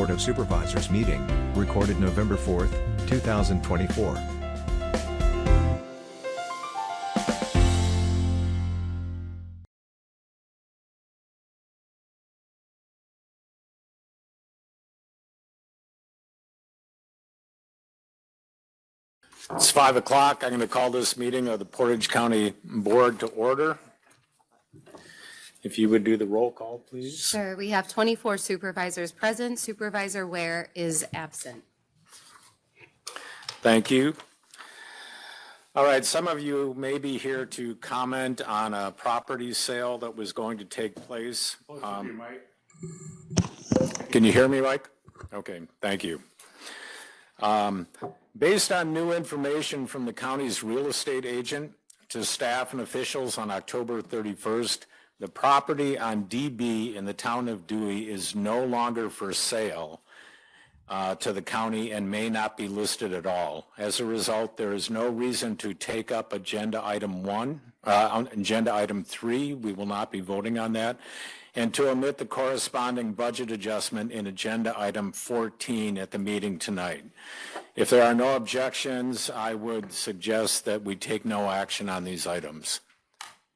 Board of Supervisors meeting, recorded November 4, 2024. It's 5 o'clock. I'm going to call this meeting of the Portage County Board to order. If you would do the roll call, please. Sure. We have 24 supervisors present. Supervisor Ware is absent. Thank you. All right, some of you may be here to comment on a property sale that was going to take place. Can you hear me, Mike? Okay, thank you. Based on new information from the county's real estate agent to staff and officials on October 31st, the property on DB in the town of Dewey is no longer for sale to the county and may not be listed at all. As a result, there is no reason to take up agenda item 3. We will not be voting on that. And to omit the corresponding budget adjustment in agenda item 14 at the meeting tonight. If there are no objections, I would suggest that we take no action on these items.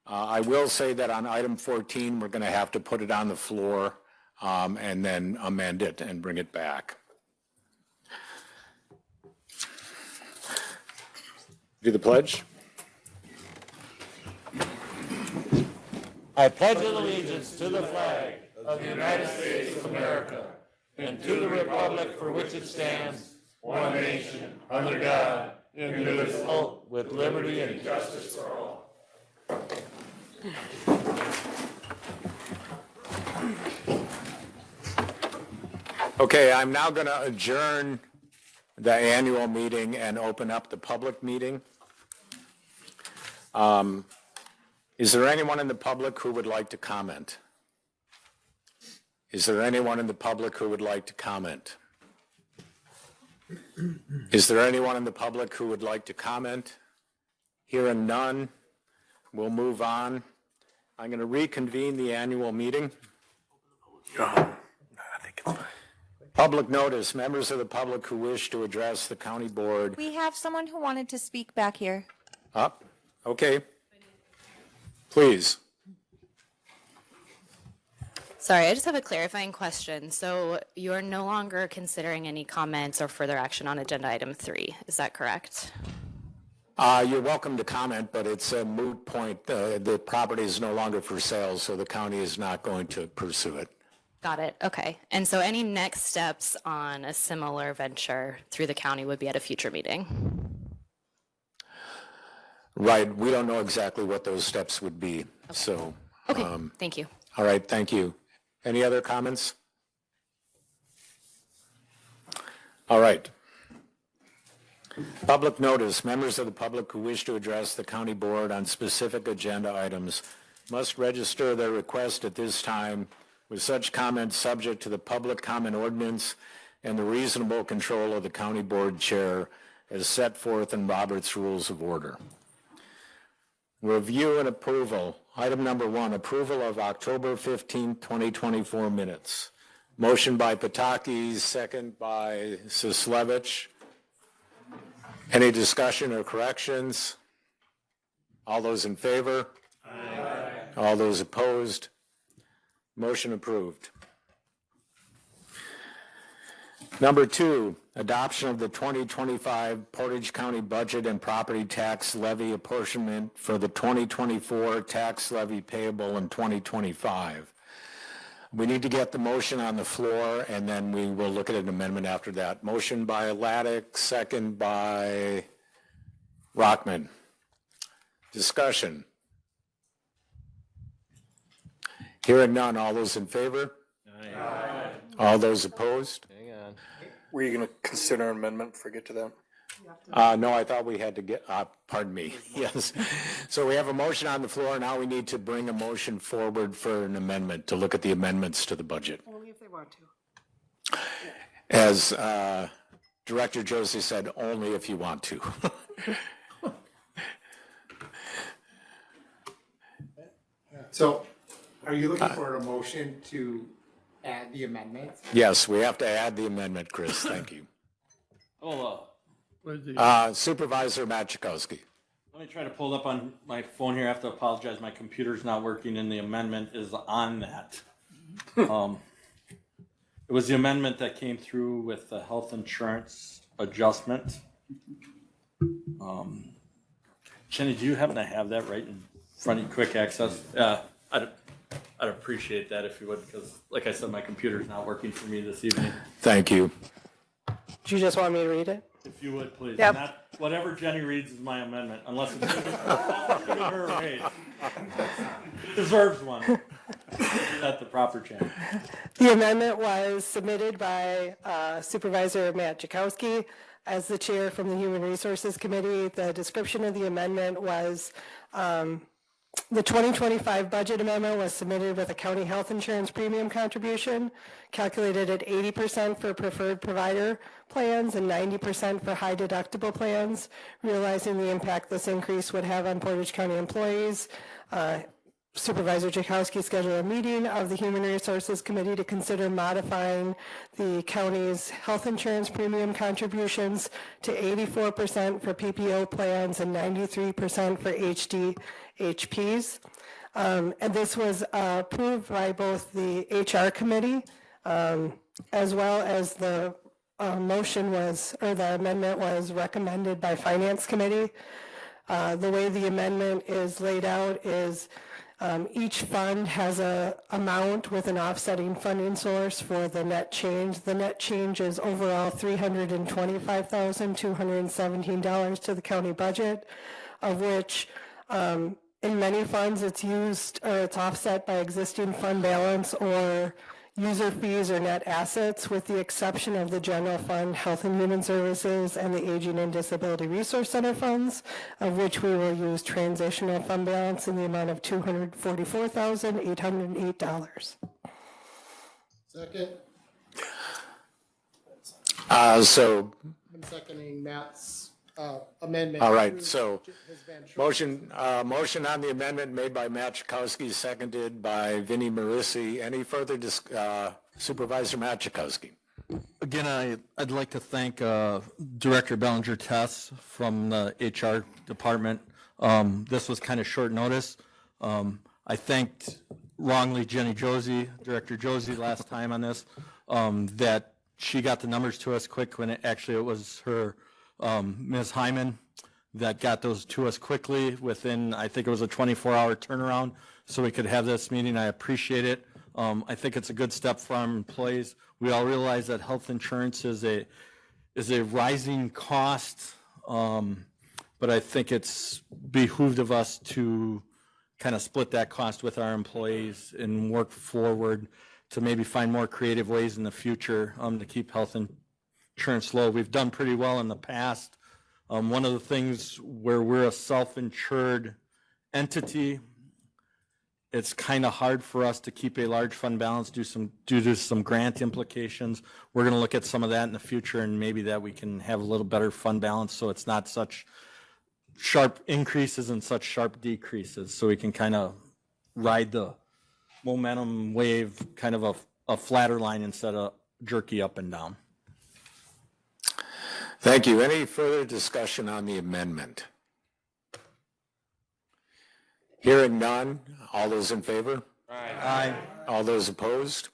I will say that on item 14, we're going to have to put it on the floor and then amend it and bring it back. Do the pledge. I pledge allegiance to the flag of the United States of America and to the republic for which it stands, one nation, under God, indivisible, with liberty and justice for all. Okay, I'm now going to adjourn the annual meeting and open up the public meeting. Is there anyone in the public who would like to comment? Is there anyone in the public who would like to comment? Is there anyone in the public who would like to comment? Hearing none, we'll move on. I'm going to reconvene the annual meeting. I think it's fine. Public notice, members of the public who wish to address the county board. We have someone who wanted to speak back here. Up, okay. Please. Sorry, I just have a clarifying question. So you're no longer considering any comments or further action on agenda item 3. Is that correct? You're welcome to comment, but it's a moot point. The property is no longer for sale, so the county is not going to pursue it. Got it. Okay. And so any next steps on a similar venture through the county would be at a future meeting? Right. We don't know exactly what those steps would be. Okay. So. Okay. Thank you. All right. Thank you. Any other comments? All right. Public notice. Members of the public who wish to address the county board on specific agenda items must register their request at this time with such comments subject to the public comment ordinance and the reasonable control of the county board chair as set forth in Robert's Rules of Order. Review and approval. Item number 1, approval of October 15, 2024 minutes. Motion by Pataki, second by Sislevich. Any discussion or corrections? All those in favor? Aye. All those opposed? Motion approved. Number 2, adoption of the 2025 Portage County budget and property tax levy apportionment for the 2024 tax levy payable in 2025. We need to get the motion on the floor, and then we will look at an amendment after that. Motion by Laddick, second by Rockman. Discussion. Hearing none. All those in favor? Aye. All those opposed? Were you going to consider an amendment? Forget to that. No, I thought we had to get, pardon me, yes. So we have a motion on the floor. Now we need to bring a motion forward for an amendment, to look at the amendments to the budget. Only if they want to. As Director Josie said, only if you want to. So are you looking for a motion to Add the amendments? Yes, we have to add the amendment, Chris. Thank you. Hold on. Supervisor Machikowski. Let me try to pull it up on my phone here. I have to apologize. My computer's not working and the amendment is on that. It was the amendment that came through with the health insurance adjustment. Jenny, do you happen to have that right in front of you, quick access? I'd appreciate that if you would, because like I said, my computer's not working for me this evening. Thank you. Do you just want me to read it? If you would, please. Yep. Not, whatever Jenny reads is my amendment, unless it's giving her a raise. She deserves one. At the proper channel. The amendment was submitted by Supervisor Matt Jakowski as the chair from the Human Resources Committee. The description of the amendment was the 2025 budget amendment was submitted with a county health insurance premium contribution calculated at 80% for preferred provider plans and 90% for high deductible plans, realizing the impact this increase would have on Portage County employees. Supervisor Jakowski scheduled a meeting of the Human Resources Committee to consider modifying the county's health insurance premium contributions to 84% for PPO plans and 93% for HDHPs. And this was approved by both the HR committee as well as the the amendment was recommended by Finance Committee. The way the amendment is laid out is each fund has a amount with an offsetting funding source for the net change. The net change is overall $325,217 to the county budget, of which in many funds it's used or it's offset by existing fund balance or user fees or net assets, with the exception of the general fund, health and human services, and the aging and disability resource center funds, of which we will use transitional fund balance in the amount of $244,808. Second. So, I'm seconding Matt's amendment. all right, to so his venture. motion on the amendment made by Machikowski, seconded by Vinnie Marissi. Any further Supervisor Machikowski? Again, I'd like to thank Director Bellinger-Tess from the HR department. This was kind of short notice. I thanked wrongly Director Josie last time on this, that she got the numbers to us quick when it was her Ms. Hyman that got those to us quickly within, I think it was a 24-hour turnaround, so we could have this meeting. I appreciate it. I think it's a good step for our employees. We all realize that health insurance is a rising cost, but I think it's behooved of us to kind of split that cost with our employees and work forward to maybe find more creative ways in the future to keep health insurance low. We've done pretty well in the past. One of the things where we're a self-insured entity, it's kind of hard for us to keep a large fund balance due to some grant implications. We're going to look at some of that in the future, and maybe that we can have a little better fund balance so it's not such sharp increases and such sharp decreases, so we can kind of ride the momentum wave, kind of a flatter line instead of jerky up and down. Thank you. Any further discussion on the amendment? Hearing none, all those in favor? Aye. All those opposed?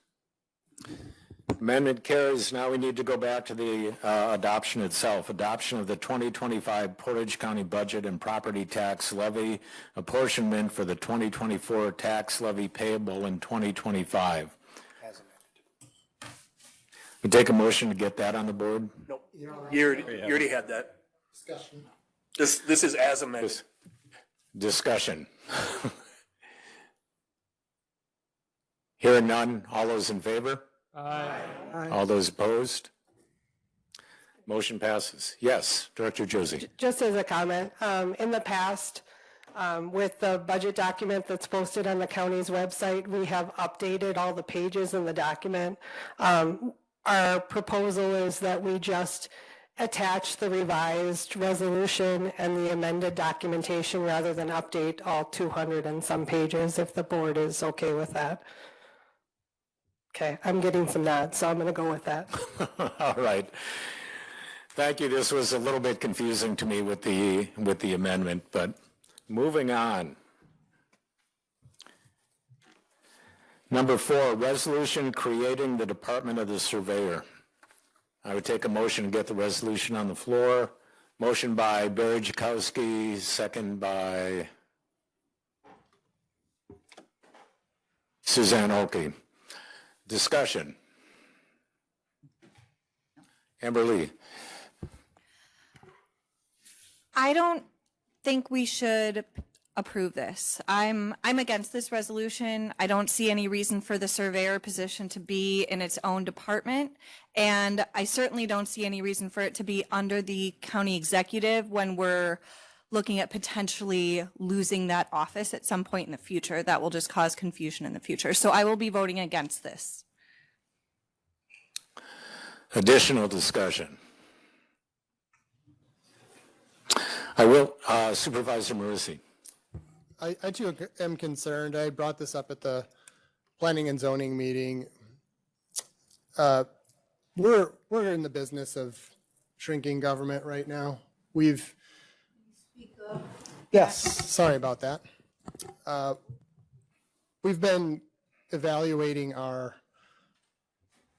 Amendment carries. Now we need to go back to the adoption itself. Adoption of the 2025 Portage County budget and property tax levy apportionment for the 2024 tax levy payable in 2025. We take a motion to get that on the board? Nope. You already had that. Discussion. This is as amended. Discussion. Hearing none, all those in favor? Aye. All those opposed? Motion passes. Yes, Director Josie. Just as a comment, in the past, with the budget document that's posted on the county's website, we have updated all the pages in the document. Our proposal is that we just attach the revised resolution and the amended documentation rather than update all 200 and some pages, if the board is okay with that. Okay, I'm getting some nods, so I'm going to go with that. All right. Thank you. This was a little bit confusing to me with the amendment, but moving on. Number 4, resolution creating the Department of the Surveyor. I would take a motion to get the resolution on the floor. Motion by Barry Jakowski, second by Suzanne Oki. Discussion. Amber Lee. I don't think we should approve this. I'm against this resolution. I don't see any reason for the surveyor position to be in its own department. And I certainly don't see any reason for it to be under the county executive when we're looking at potentially losing that office at some point in the future. That will just cause confusion in the future. So I will be voting against this. Additional discussion. I will, Supervisor Marusi. I too am concerned. I brought this up at the planning and zoning meeting. We're in the business of shrinking government right now. Yes, sorry about that. We've been evaluating our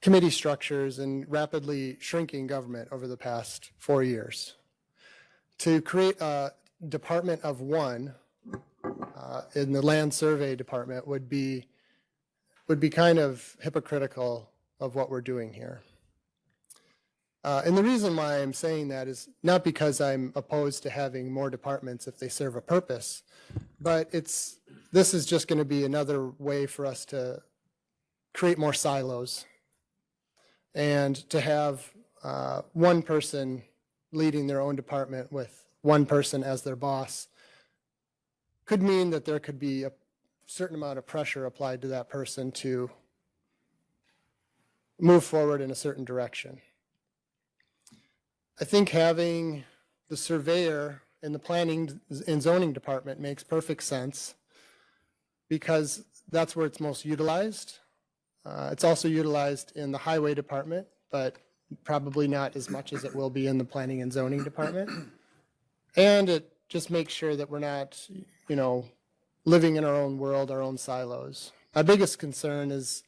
committee structures and rapidly shrinking government over the past 4 years. To create a department of one in the land survey department would be kind of hypocritical of what we're doing here. And the reason why I'm saying that is not because I'm opposed to having more departments if they serve a purpose, but this is just going to be another way for us to create more silos and to have one person leading their own department with one person as their boss could mean that there could be a certain amount of pressure applied to that person to move forward in a certain direction. I think having the surveyor in the planning and zoning department makes perfect sense because that's where it's most utilized. It's also utilized in the highway department, but probably not as much as it will be in the planning and zoning department. And it just makes sure that we're not, living in our own world, our own silos. My biggest concern is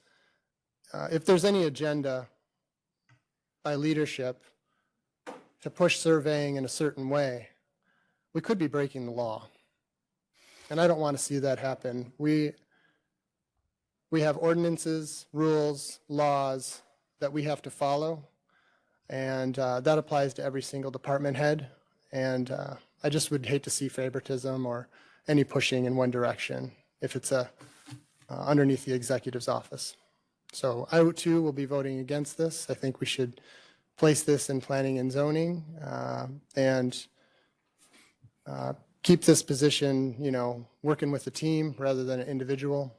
if there's any agenda by leadership to push surveying in a certain way, we could be breaking the law. And I don't want to see that happen. We have ordinances, rules, laws that we have to follow, and that applies to every single department head. And I just would hate to see favoritism or any pushing in one direction if it's underneath the executive's office. So I too will be voting against this. I think we should place this in planning and zoning and keep this position, working with the team rather than an individual.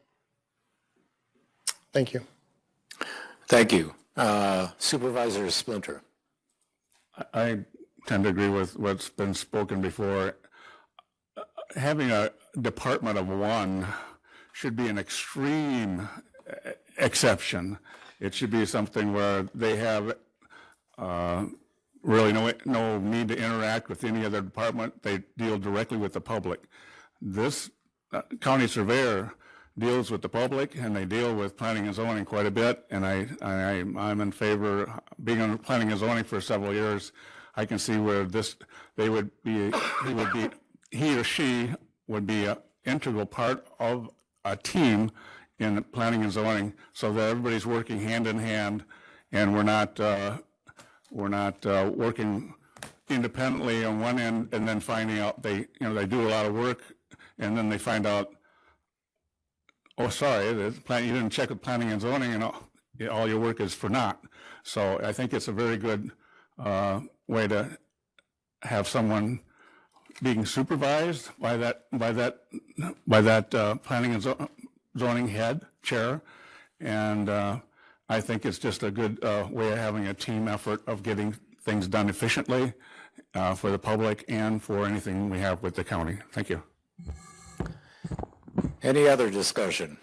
Thank you. Thank you. Supervisor Splinter. I tend to agree with what's been spoken before. Having a department of one should be an extreme exception. It should be something where they have really no need to interact with any other department. They deal directly with the public. This county surveyor deals with the public, and they deal with planning and zoning quite a bit. And I'm in favor, being on planning and zoning for several years. I can see where he or she would be an integral part of a team in planning and zoning, so that everybody's working hand in hand, and we're not working independently on one end and then finding out they do a lot of work, and then they find out, oh, sorry, you didn't check with planning and zoning, and all your work is for naught. So I think it's a very good way to have someone being supervised by that planning and zoning head chair, and I think it's just a good way of having a team effort of getting things done efficiently for the public and for anything we have with the county. Thank you. Any other discussion?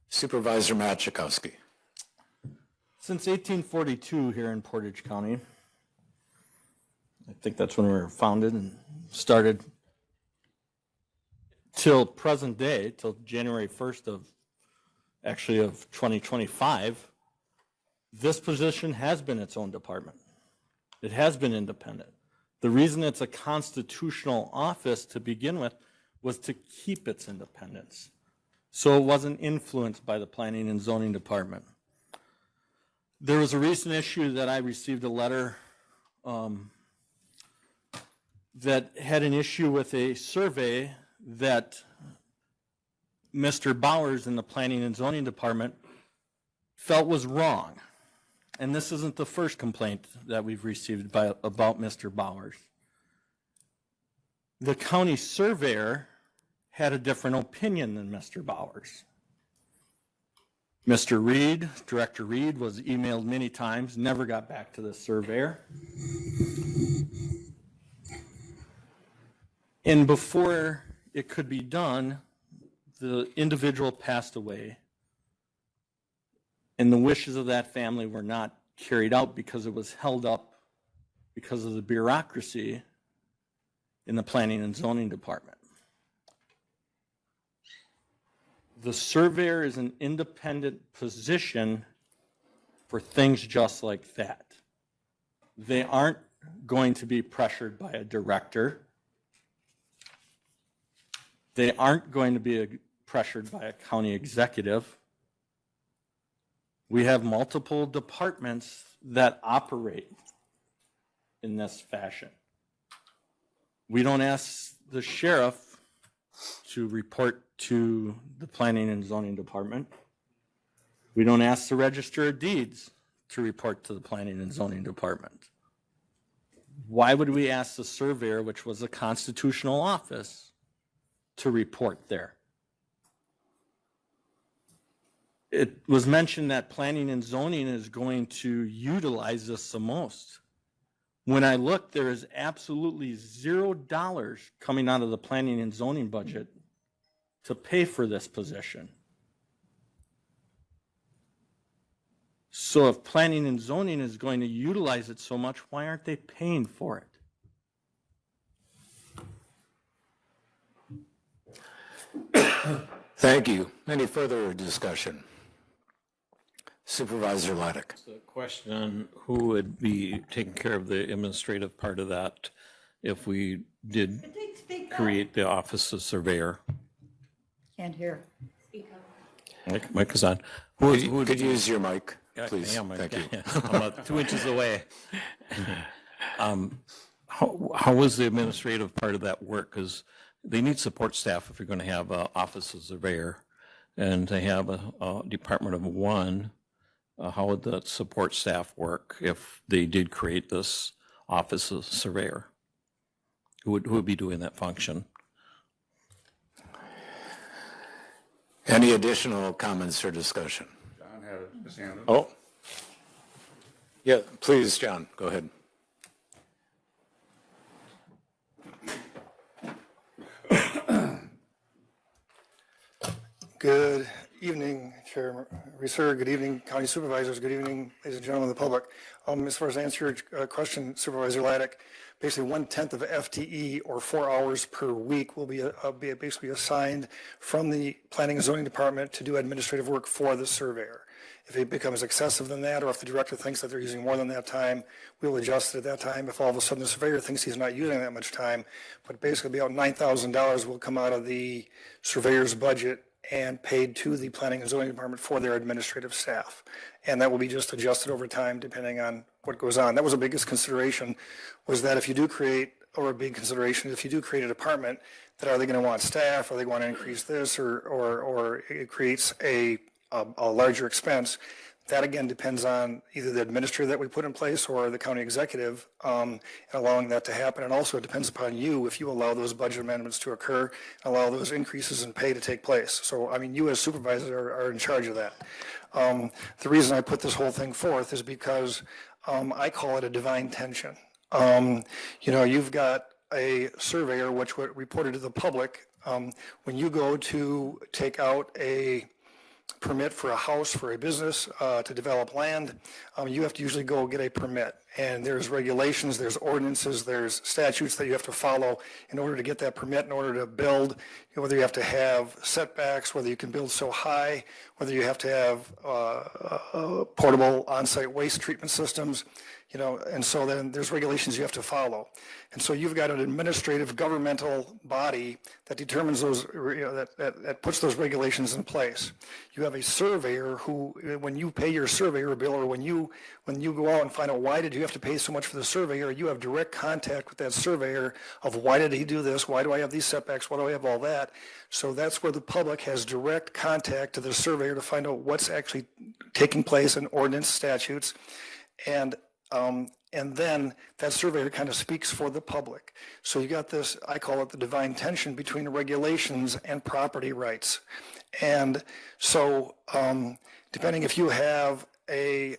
Supervisor Machakowski. Since 1842 here in Portage County, I think that's when we were founded and started, till present day, till January 1st of 2025, this position has been its own department. It has been independent. The reason it's a constitutional office to begin with was to keep its independence, so it wasn't influenced by the Planning and Zoning Department. There was a recent issue that I received a letter that had an issue with a survey that Mr. Bowers in the Planning and Zoning Department felt was wrong. And this isn't the first complaint that we've received about Mr. Bowers. The county surveyor had a different opinion than Mr. Bowers. Mr. Reed, Director Reed, was emailed many times, never got back to the surveyor. And before it could be done, the individual passed away. And the wishes of that family were not carried out because it was held up because of the bureaucracy in the Planning and Zoning Department. The surveyor is an independent position for things just like that. They aren't going to be pressured by a director. They aren't going to be pressured by a county executive. We have multiple departments that operate in this fashion. We don't ask the sheriff to report to the Planning and Zoning Department. We don't ask the Register of Deeds to report to the Planning and Zoning Department. Why would we ask the surveyor, which was a constitutional office, to report there? It was mentioned that Planning and Zoning is going to utilize this the most. When I look, there is absolutely $0 coming out of the Planning and Zoning budget to pay for this position. So if Planning and Zoning is going to utilize it so much, why aren't they paying for it? Thank you. Any further discussion? Supervisor Laddick. The question on who would be taking care of the administrative part of that if we did create the office of surveyor. Can't hear. Mic is on. Could you use your mic, please? I am. Thank you. I'm about 2 inches away. How was the administrative part of that work? Because they need support staff if you're going to have an office of surveyor, and to have a department of one. How would the support staff work if they did create this office of surveyor? Who would be doing that function? Any additional comments or discussion? John had his hand up. Oh. Yeah, please, John, go ahead. Good evening, Chair Reeser. Good evening, County Supervisors. Good evening, ladies and gentlemen of the public. As far as answer your question, Supervisor Laddick, basically 1/10 of FTE or 4 hours per week will be basically assigned from the Planning and Zoning Department to do administrative work for the surveyor. If it becomes excessive than that, or if the director thinks that they're using more than that time, we'll adjust it at that time. If all of a sudden the surveyor thinks he's not using that much time, but basically about $9,000 will come out of the surveyor's budget and paid to the Planning and Zoning Department for their administrative staff. And that will be just adjusted over time depending on what goes on. That was the biggest consideration, was that if you do create, or a big consideration, if you do create a department, that are they going to want staff, are they going to increase this, or it creates a larger expense. That again depends on either the administrator that we put in place or the county executive allowing that to happen. And also it depends upon you if you allow those budget amendments to occur, allow those increases in pay to take place. So, I mean, you as supervisors are in charge of that. The reason I put this whole thing forth is because I call it a divine tension. You've got a surveyor which reported to the public when you go to take out a permit for a house, for a business, to develop land, you have to usually go get a permit. And there's regulations, there's ordinances, there's statutes that you have to follow in order to get that permit, in order to build, whether you have to have setbacks, whether you can build so high, whether you have to have portable on-site waste treatment systems, and so then there's regulations you have to follow. And so you've got an administrative governmental body that determines those, that puts those regulations in place. You have a surveyor who, when you pay your surveyor bill, or when you go out and find out why did you have to pay so much for the surveyor, you have direct contact with that surveyor of why did he do this, why do I have these setbacks, why do I have all that. So that's where the public has direct contact to the surveyor to find out what's actually taking place in ordinance statutes. And then that surveyor kind of speaks for the public. So you got this, I call it the divine tension between regulations and property rights. And so depending if you have a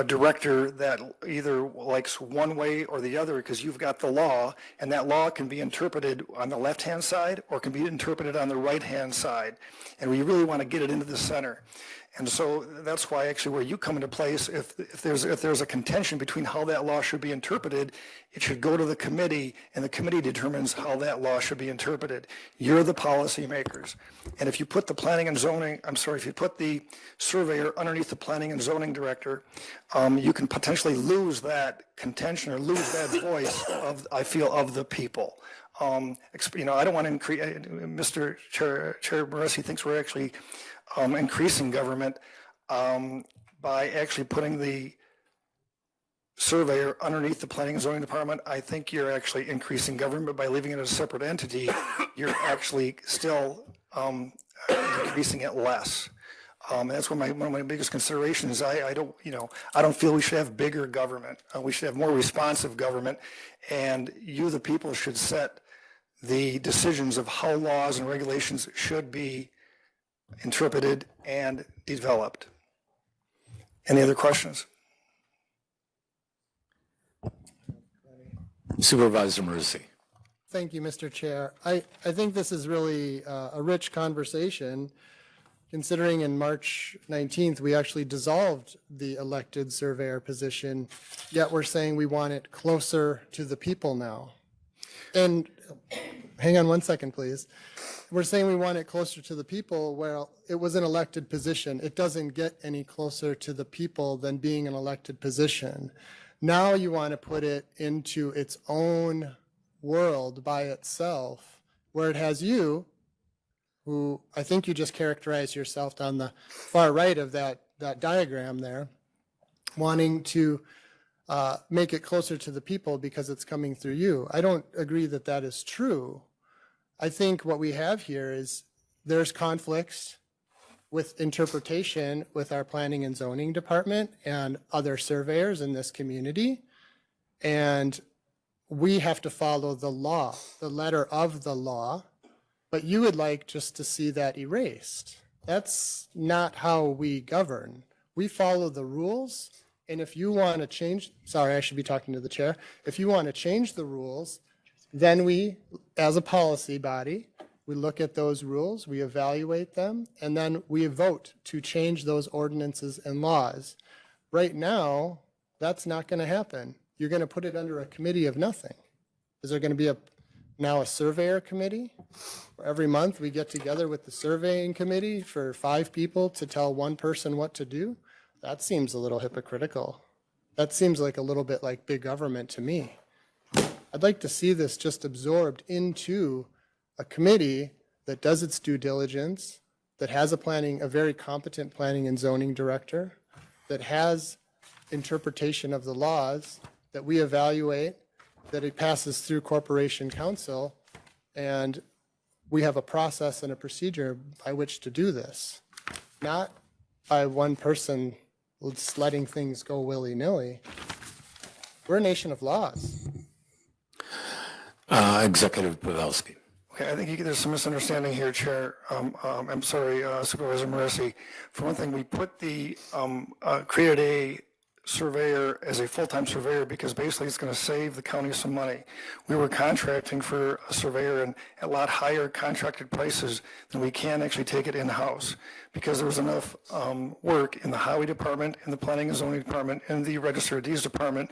director that either likes one way or the other, because you've got the law, and that law can be interpreted on the left-hand side or can be interpreted on the right-hand side. And we really want to get it into the center. And so that's why actually where you come into place, if there's a contention between how that law should be interpreted, it should go to the committee, and the committee determines how that law should be interpreted. You're the policymakers. And if you put the if you put the surveyor underneath the planning and zoning director, you can potentially lose that contention or lose that voice of the people. I don't want to increase, Mr. Chair Moresi thinks we're actually increasing government by actually putting the surveyor underneath the planning and zoning department. I think you're actually increasing government by leaving it as a separate entity. You're actually still increasing it less. That's one of my biggest considerations. I don't feel we should have bigger government. We should have more responsive government, and you, the people, should set the decisions of how laws and regulations should be interpreted and developed. Any other questions? Supervisor Moresi. Thank you, Mr. Chair. I think this is really a rich conversation, considering in March 19th, we actually dissolved the elected surveyor position, yet we're saying we want it closer to the people now. And hang on one second, please. We're saying we want it closer to the people. Well, it was an elected position. It doesn't get any closer to the people than being an elected position. Now you want to put it into its own world by itself, where it has you, who I think you just characterized yourself on the far right of that diagram there, wanting to make it closer to the people because it's coming through you. I don't agree that that is true. I think what we have here is there's conflicts with interpretation with our planning and zoning department and other surveyors in this community. And we have to follow the law, the letter of the law, but you would like just to see that erased. That's not how we govern. We follow the rules. And if you want to change, sorry, I should be talking to the chair. If you want to change the rules, then we, as a policy body, we look at those rules, we evaluate them, and then we vote to change those ordinances and laws. Right now, that's not going to happen. You're going to put it under a committee of nothing. Is there going to be now a surveyor committee? Every month we get together with the surveying committee for 5 people to tell one person what to do? That seems a little hypocritical. That seems like a little bit like big government to me. I'd like to see this just absorbed into a committee that does its due diligence, that has a very competent planning and zoning director, that has interpretation of the laws, that we evaluate, that it passes through corporation council, and we have a process and a procedure by which to do this, not by one person just letting things go willy-nilly. We're a nation of laws. Executive Pavelski. Okay, I think there's some misunderstanding here, Chair. I'm sorry, Supervisor Moresi. For one thing, we put created a surveyor as a full-time surveyor because basically it's going to save the county some money. We were contracting for a surveyor at a lot higher contracted prices than we can actually take it in-house because there was enough work in the highway department, in the planning and zoning department, in the register of deeds department,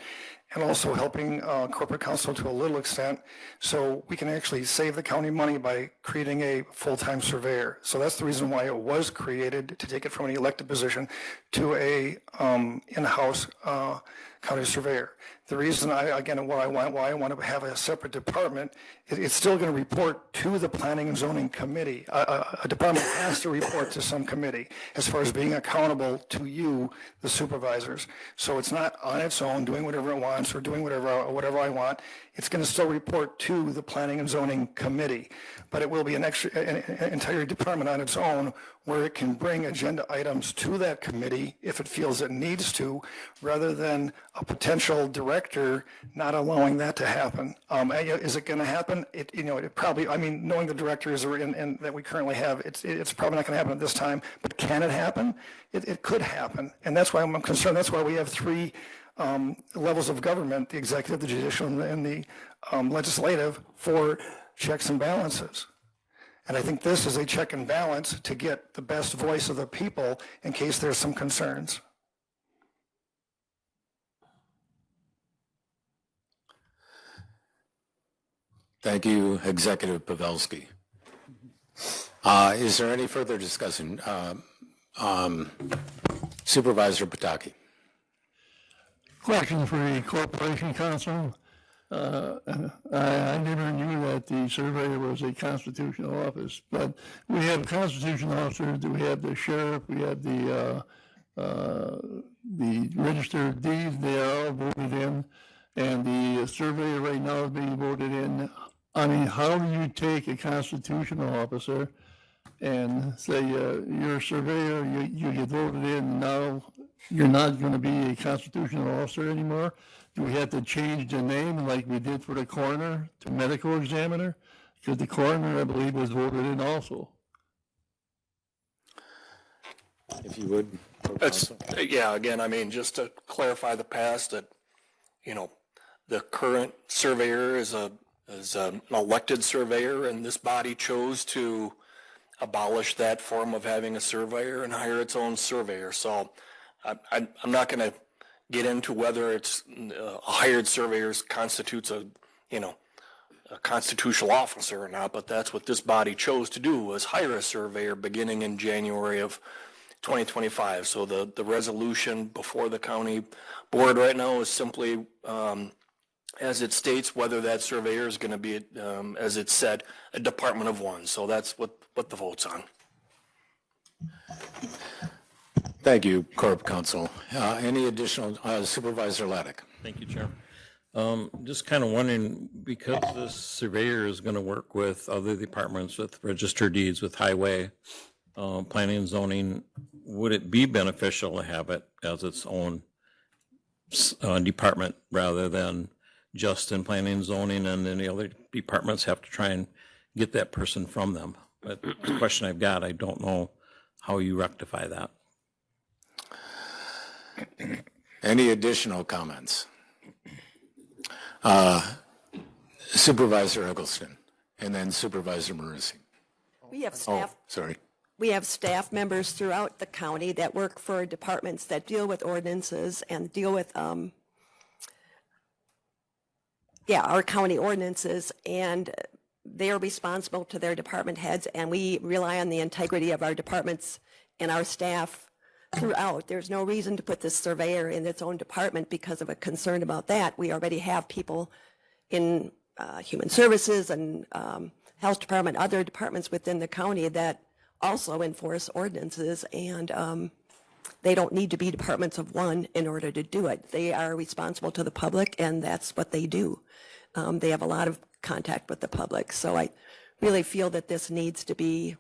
and also helping corporate counsel to a little extent. So we can actually save the county money by creating a full-time surveyor. So that's the reason why it was created, to take it from an elected position to a in-house county surveyor. The reason why I want to have a separate department, it's still going to report to the planning and zoning committee. A department has to report to some committee as far as being accountable to you, the supervisors. So it's not on its own doing whatever it wants or doing whatever I want. It's going to still report to the planning and zoning committee, but it will be an entire department on its own where it can bring agenda items to that committee if it feels it needs to, rather than a potential director not allowing that to happen. Is it going to happen? It probably, knowing the directors and that we currently have, it's probably not going to happen at this time, but can it happen? It could happen, and that's why I'm concerned. That's why we have three levels of government: the executive, the judicial, and the legislative, for checks and balances. And I think this is a check and balance to get the best voice of the people in case there's some concerns. Thank you, Executive Pavelski. Is there any further discussion? Supervisor Pataki. Question for the Corporation Counsel. I never knew that the surveyor was a constitutional office, but we have constitutional officers. We have the sheriff. We have the register of deeds. They are all voted in, and the surveyor right now is being voted in. How do you take a constitutional officer and say you're a surveyor, you get voted in, now you're not going to be a constitutional officer anymore? Do we have to change the name like we did for the coroner to medical examiner? Because the coroner, I believe, was voted in also. If you would. Again, just to clarify the past, that, the current surveyor is an elected surveyor, and this body chose to abolish that form of having a surveyor and hire its own surveyor. So I'm not going to get into whether it's a hired surveyor constitutes a constitutional officer or not, but that's what this body chose to do, was hire a surveyor beginning in January of 2025. So the resolution before the county board right now is simply, as it states, whether that surveyor is going to be, as it said, a department of one. So that's what the vote's on. Thank you, Corp Counsel. Any additional, Supervisor Laddick? Thank you, Chair. Just kind of wondering, because this surveyor is going to work with other departments, with register deeds, with highway, planning and zoning, would it be beneficial to have it as its own department rather than just in planning and zoning, and then the other departments have to try and get that person from them? But the question I've got, I don't know how you rectify that. Any additional comments? Supervisor Eggleston, and then Supervisor Marusi. We have staff. Oh, sorry. We have staff members throughout the county that work for departments that deal with ordinances and deal with, our county ordinances, and they are responsible to their department heads, and we rely on the integrity of our departments and our staff throughout. There's no reason to put this surveyor in its own department because of a concern about that. We already have people in human services and health department, other departments within the county that also enforce ordinances, and they don't need to be departments of one in order to do it. They are responsible to the public, and that's what they do. They have a lot of contact with the public. So I really feel that this needs to be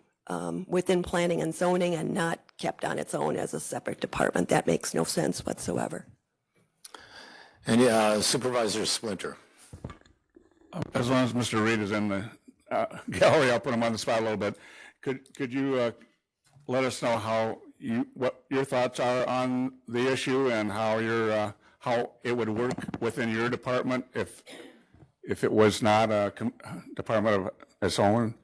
within planning and zoning and not kept on its own as a separate department. That makes no sense whatsoever. And Supervisor Splinter. As long as Mr. Reed is in the gallery, I'll put him on the spot a little bit. Could you let us know how what your thoughts are on the issue and how it would work within your department if it was not a department of its own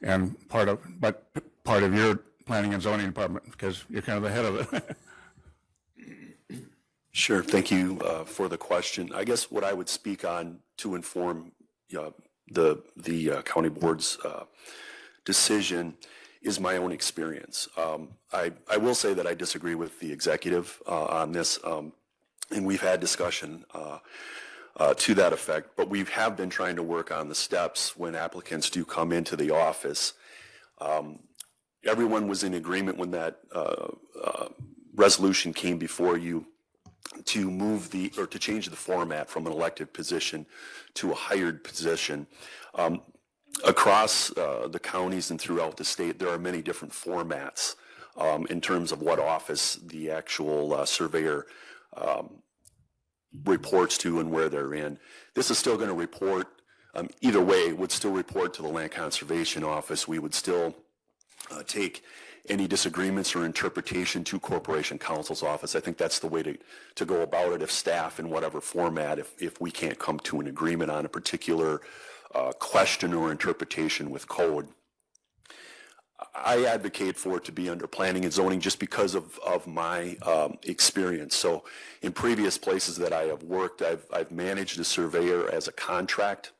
and part of your planning and zoning department, because you're kind of the head of it. Sure. Thank you for the question. I guess what I would speak on to inform the county board's decision is my own experience. I will say that I disagree with the executive on this, and we've had discussion to that effect, but we have been trying to work on the steps when applicants do come into the office. Everyone was in agreement when that resolution came before you to move to change the format from an elected position to a hired position. Across the counties and throughout the state, there are many different formats in terms of what office the actual surveyor reports to and where they're in. This is still going to report, either way, would still report to the Land Conservation Office. We would still take any disagreements or interpretation to Corporation Counsel's office. I think that's the way to go about it if staff in whatever format, if we can't come to an agreement on a particular question or interpretation with code. I advocate for it to be under planning and zoning just because of my experience. So in previous places that I have worked, I've managed a surveyor as a contract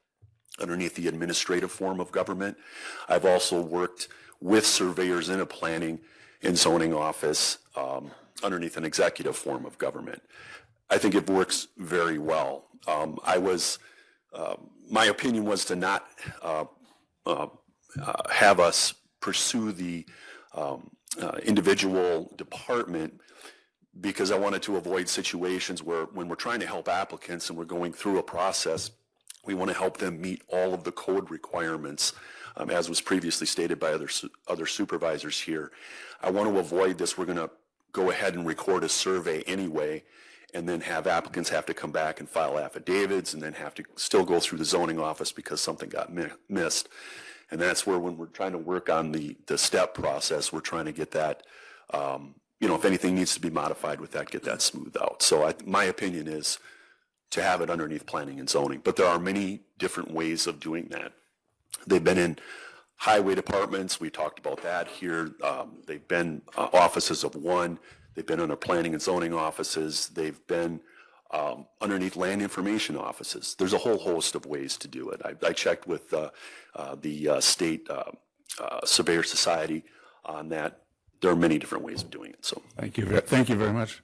underneath the administrative form of government. I've also worked with surveyors in a planning and zoning office underneath an executive form of government. I think it works very well. My opinion was to not have us pursue the individual department because I wanted to avoid situations where when we're trying to help applicants and we're going through a process, we want to help them meet all of the code requirements, as was previously stated by other supervisors here. I want to avoid this. We're going to go ahead and record a survey anyway, and then have applicants have to come back and file affidavits and then have to still go through the zoning office because something got missed. And that's where when we're trying to work on the step process, we're trying to get that, if anything needs to be modified with that, get that smoothed out. So my opinion is to have it underneath planning and zoning. But there are many different ways of doing that. They've been in highway departments. We talked about that here. They've been offices of one. They've been under planning and zoning offices. They've been underneath land information offices. There's a whole host of ways to do it. I checked with the state Surveyor Society on that. There are many different ways of doing it. So thank you very much.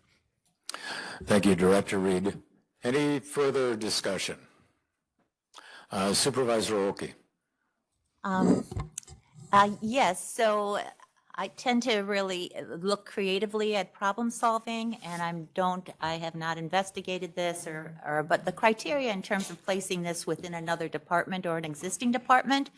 Thank you, Director Reed. Any further discussion? Supervisor Oki. Yes, so I tend to really look creatively at problem solving, and I have not investigated this but the criteria in terms of placing this within another department or an existing department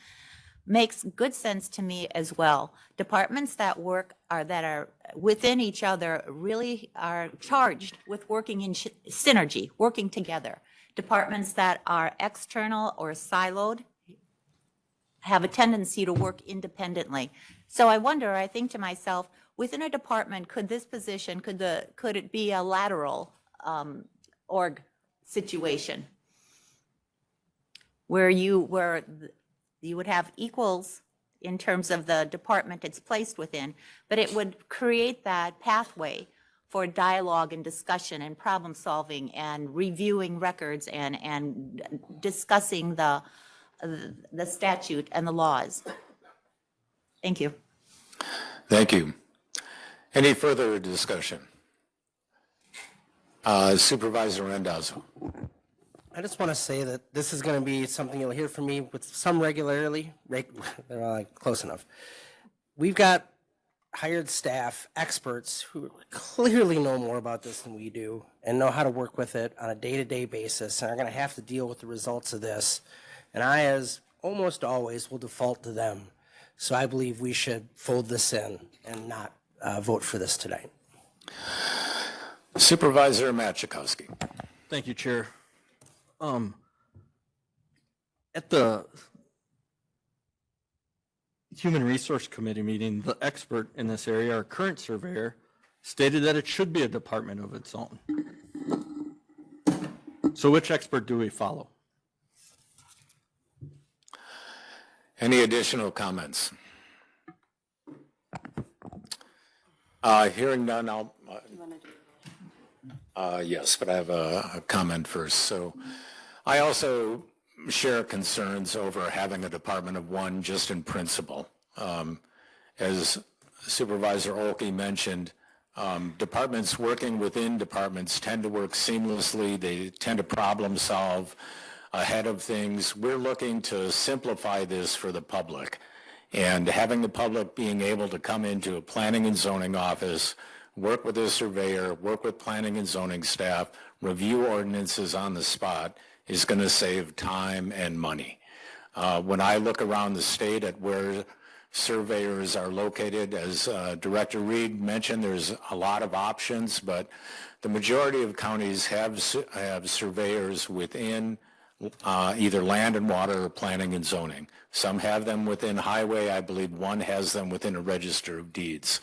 makes good sense to me as well. Departments that are within each other really are charged with working in synergy, working together. Departments that are external or siloed have a tendency to work independently. So I think to myself, within a department, could it be a lateral org situation where you would have equals in terms of the department it's placed within, but it would create that pathway for dialogue and discussion and problem solving and reviewing records and discussing the statute and the laws. Thank you. Thank you. Any further discussion? Supervisor Randazzo. I just want to say that this is going to be something you'll hear from me with some regularity. They're all close enough. We've got hired staff, experts who clearly know more about this than we do and know how to work with it on a day-to-day basis and are going to have to deal with the results of this. And I, as almost always, will default to them. So I believe we should fold this in and not vote for this tonight. Supervisor Machikowski. Thank you, Chair. At the Human Resource Committee meeting, the expert in this area, our current surveyor, stated that it should be a department of its own. So which expert do we follow? Any additional comments? Hearing none, yes, but I have a comment first. So I also share concerns over having a department of one just in principle. As Supervisor Olkey mentioned, departments working within departments tend to work seamlessly. They tend to problem solve ahead of things. We're looking to simplify this for the public. And having the public being able to come into a planning and zoning office, work with a surveyor, work with planning and zoning staff, review ordinances on the spot is going to save time and money. When I look around the state at where surveyors are located, as Director Reed mentioned, there's a lot of options, but the majority of counties have surveyors within either land and water or planning and zoning. Some have them within highway. I believe one has them within a register of deeds.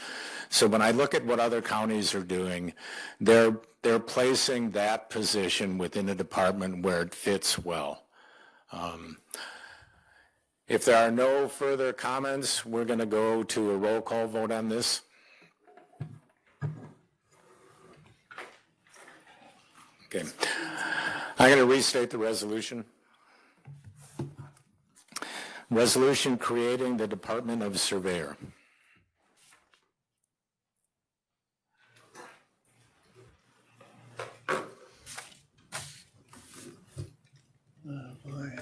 So when I look at what other counties are doing, they're placing that position within a department where it fits well. If there are no further comments, we're going to go to a roll call vote on this. Okay. I'm going to restate the resolution. Resolution creating the Department of Surveyor. That's right.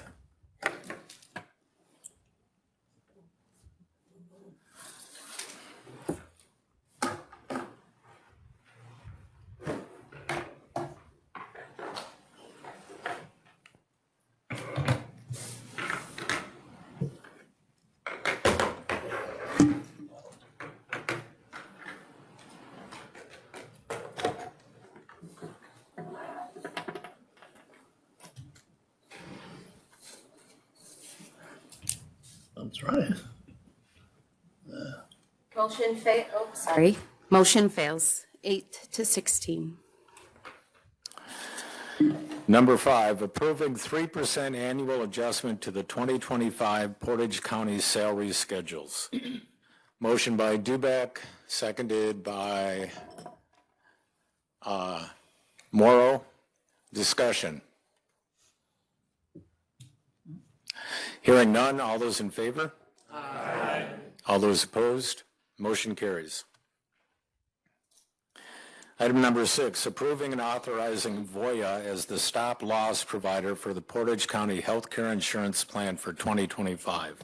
Motion fails, 8-16. Number 5, approving 3% annual adjustment to the 2025 Portage County salary schedules. Motion by Dubek, seconded by Morrow. Discussion. Hearing none, all those in favor? Aye. All those opposed? Motion carries. Item number 6, approving and authorizing Voya as the stop loss provider for the Portage County Healthcare Insurance Plan for 2025.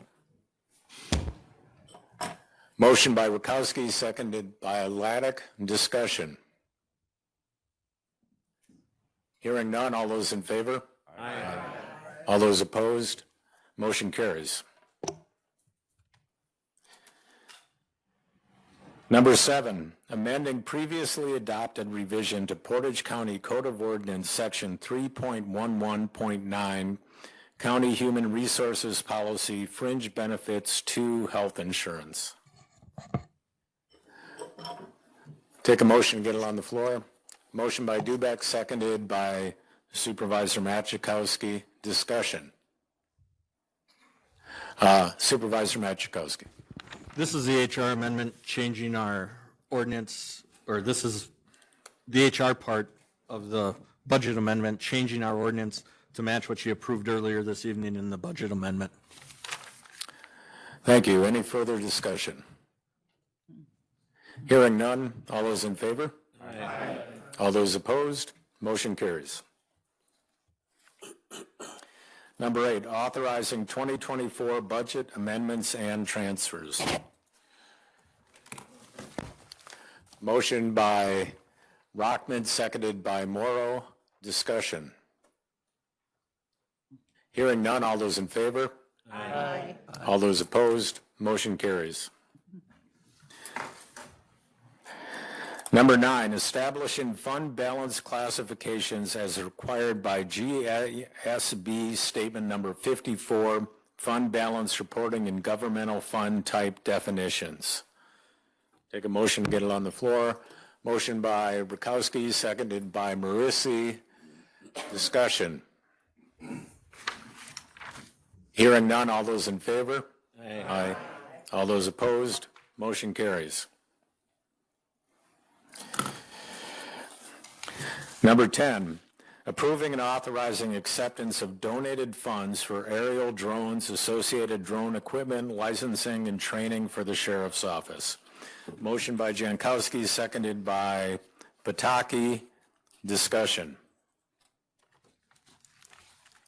Motion by Rakowski, seconded by Laddick. Discussion. Hearing none, all those in favor? Aye. All those opposed? Motion carries. Number 7, amending previously adopted revision to Portage County Code of Ordinance Section 3.11.9, County Human Resources Policy, Fringe Benefits to Health Insurance. Take a motion, get it on the floor. Motion by Dubek, seconded by Supervisor Machikowski. Discussion. Supervisor Machikowski. This is the HR amendment changing our ordinance, or this is the HR part of the budget amendment, changing our ordinance to match what you approved earlier this evening in the budget amendment. Thank you. Any further discussion? Hearing none, all those in favor? Aye. All those opposed? Motion carries. Number 8, authorizing 2024 budget amendments and transfers. Motion by Rockman, seconded by Morrow. Discussion. Hearing none, all those in favor? Aye. All those opposed? Motion carries. Number 9, establishing fund balance classifications as required by GSB Statement Number 54, fund balance reporting and governmental fund type definitions. Take a motion to get it on the floor. Motion by Rakowski, seconded by Marusi. Discussion. Hearing none, all those in favor? Aye. All those opposed? Motion carries. Number 10, approving and authorizing acceptance of donated funds for aerial drones, associated drone equipment, licensing, and training for the Sheriff's Office. Motion by Jankowski, seconded by Pataki. Discussion.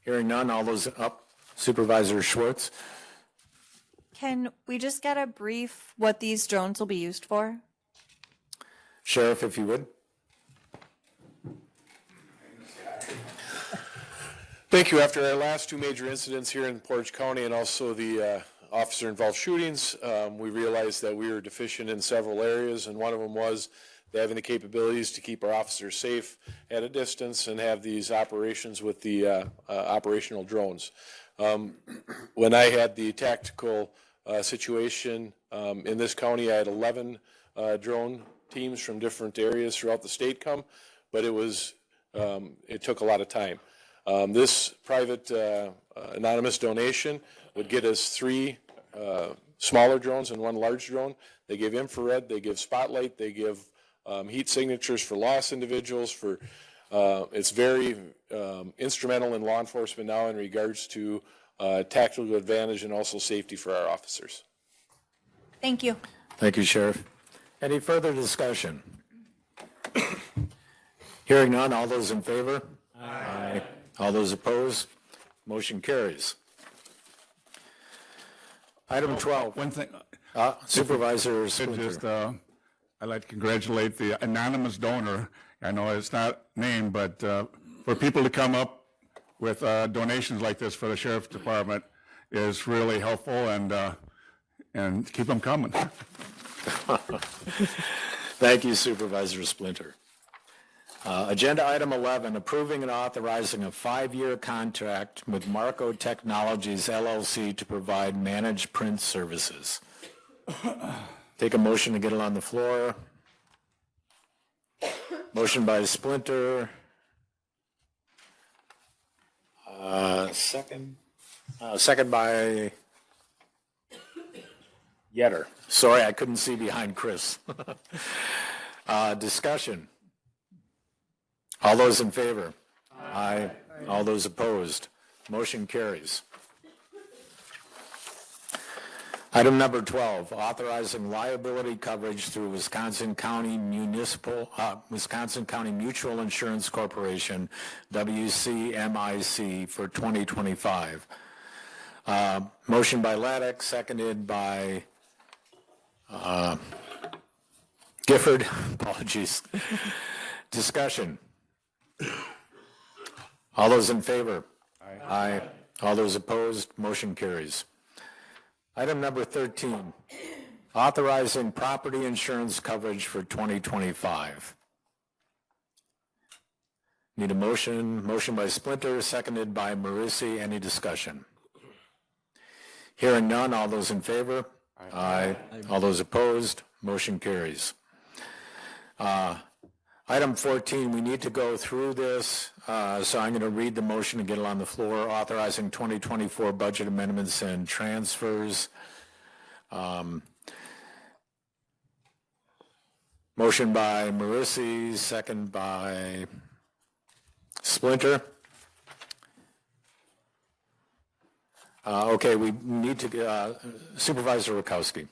Hearing none, all those up. Supervisor Schwartz. Can we just get a brief what these drones will be used for? Sheriff, if you would. Thank you. After our last two major incidents here in Portage County and also the officer-involved shootings, we realized that we were deficient in several areas, and one of them was having the capabilities to keep our officers safe at a distance and have these operations with the operational drones. When I had the tactical situation in this county, I had 11 drone teams from different areas throughout the state come, but it took a lot of time. This private anonymous donation would get us 3 smaller drones and 1 large drone. They give infrared, they give spotlight, they give heat signatures for lost individuals. It's very instrumental in law enforcement now in regards to tactical advantage and also safety for our officers. Thank you. Thank you, Sheriff. Any further discussion? Hearing none, all those in favor? Aye. All those opposed? Motion carries. Item 12. One thing. Supervisor Splinter. I'd like to congratulate the anonymous donor. I know it's not named, but for people to come up with donations like this for the Sheriff's Department is really helpful, and keep them coming. Thank you, Supervisor Splinter. Agenda item 11, approving and authorizing a 5-year contract with Marco Technologies LLC to provide managed print services. Take a motion to get it on the floor. Motion by Splinter. Second by Yetter. Sorry, I couldn't see behind Chris. Discussion. All those in favor? Aye. All those opposed? Motion carries. Item number 12, authorizing liability coverage through Wisconsin County Mutual Insurance Corporation, WCMIC, for 2025. Motion by Laddick, seconded by Gifford. Apologies. Discussion. All those in favor? Aye. All those opposed? Motion carries. Item number 13, authorizing property insurance coverage for 2025. Need a motion. Motion by Splinter, seconded by Marusi. Any discussion? Hearing none, all those in favor? Aye. All those opposed? Motion carries. Item 14, we need to go through this, so I'm going to read the motion and get it on the floor, authorizing 2024 budget amendments and transfers. Motion by Marusi, second by Splinter. Okay, we need to, Supervisor Rakowski.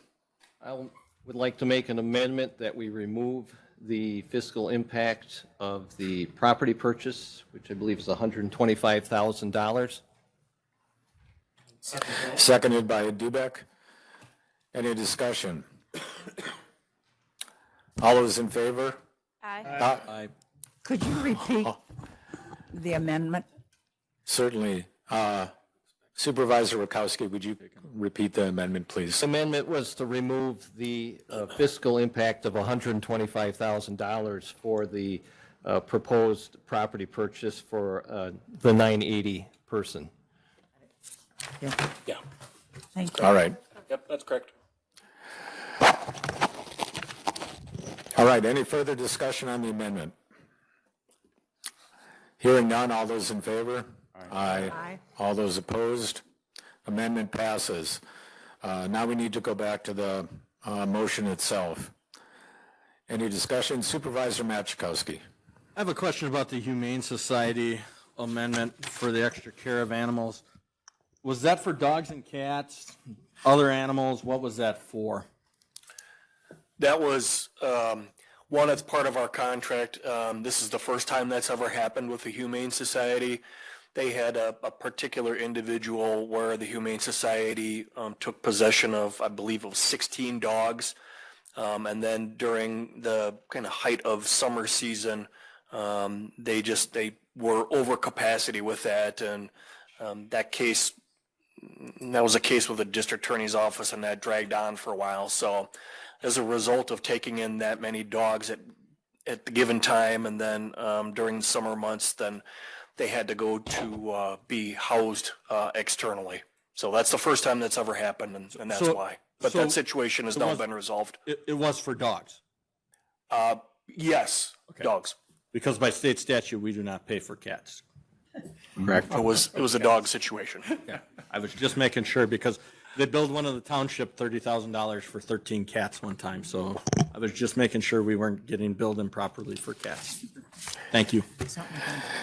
I would like to make an amendment that we remove the fiscal impact of the property purchase, which I believe is $125,000. Seconded by Dubek. Any discussion? All those in favor? Aye. Aye. Could you repeat the amendment? Certainly. Supervisor Rakowski, would you repeat the amendment, please? The amendment was to remove the fiscal impact of $125,000 for the proposed property purchase for the 980 person. Yeah. Thank you. All right. Yep, that's correct. All right, any further discussion on the amendment? Hearing none, all those in favor? Aye. Aye. All those opposed? Amendment passes. Now we need to go back to the motion itself. Any discussion? Supervisor Machikowski. I have a question about the Humane Society amendment for the extra care of animals. Was that for dogs and cats, other animals? What was that for? That was one that's part of our contract. This is the first time that's ever happened with the Humane Society. They had a particular individual where the Humane Society took possession of, I believe it was 16 dogs. And then during the kind of height of summer season, they were over capacity with that. And that was a case with the district attorney's office, and that dragged on for a while. So as a result of taking in that many dogs at the given time, and then during the summer months, then they had to go to be housed externally. So that's the first time that's ever happened, and that's why. But that situation has now been resolved. It was for dogs? Yes, dogs. Because by state statute, we do not pay for cats. Correct? It was a dog situation. Yeah, I was just making sure because they billed one of the township $30,000 for 13 cats one time. So I was just making sure we weren't getting billed improperly for cats. Thank you.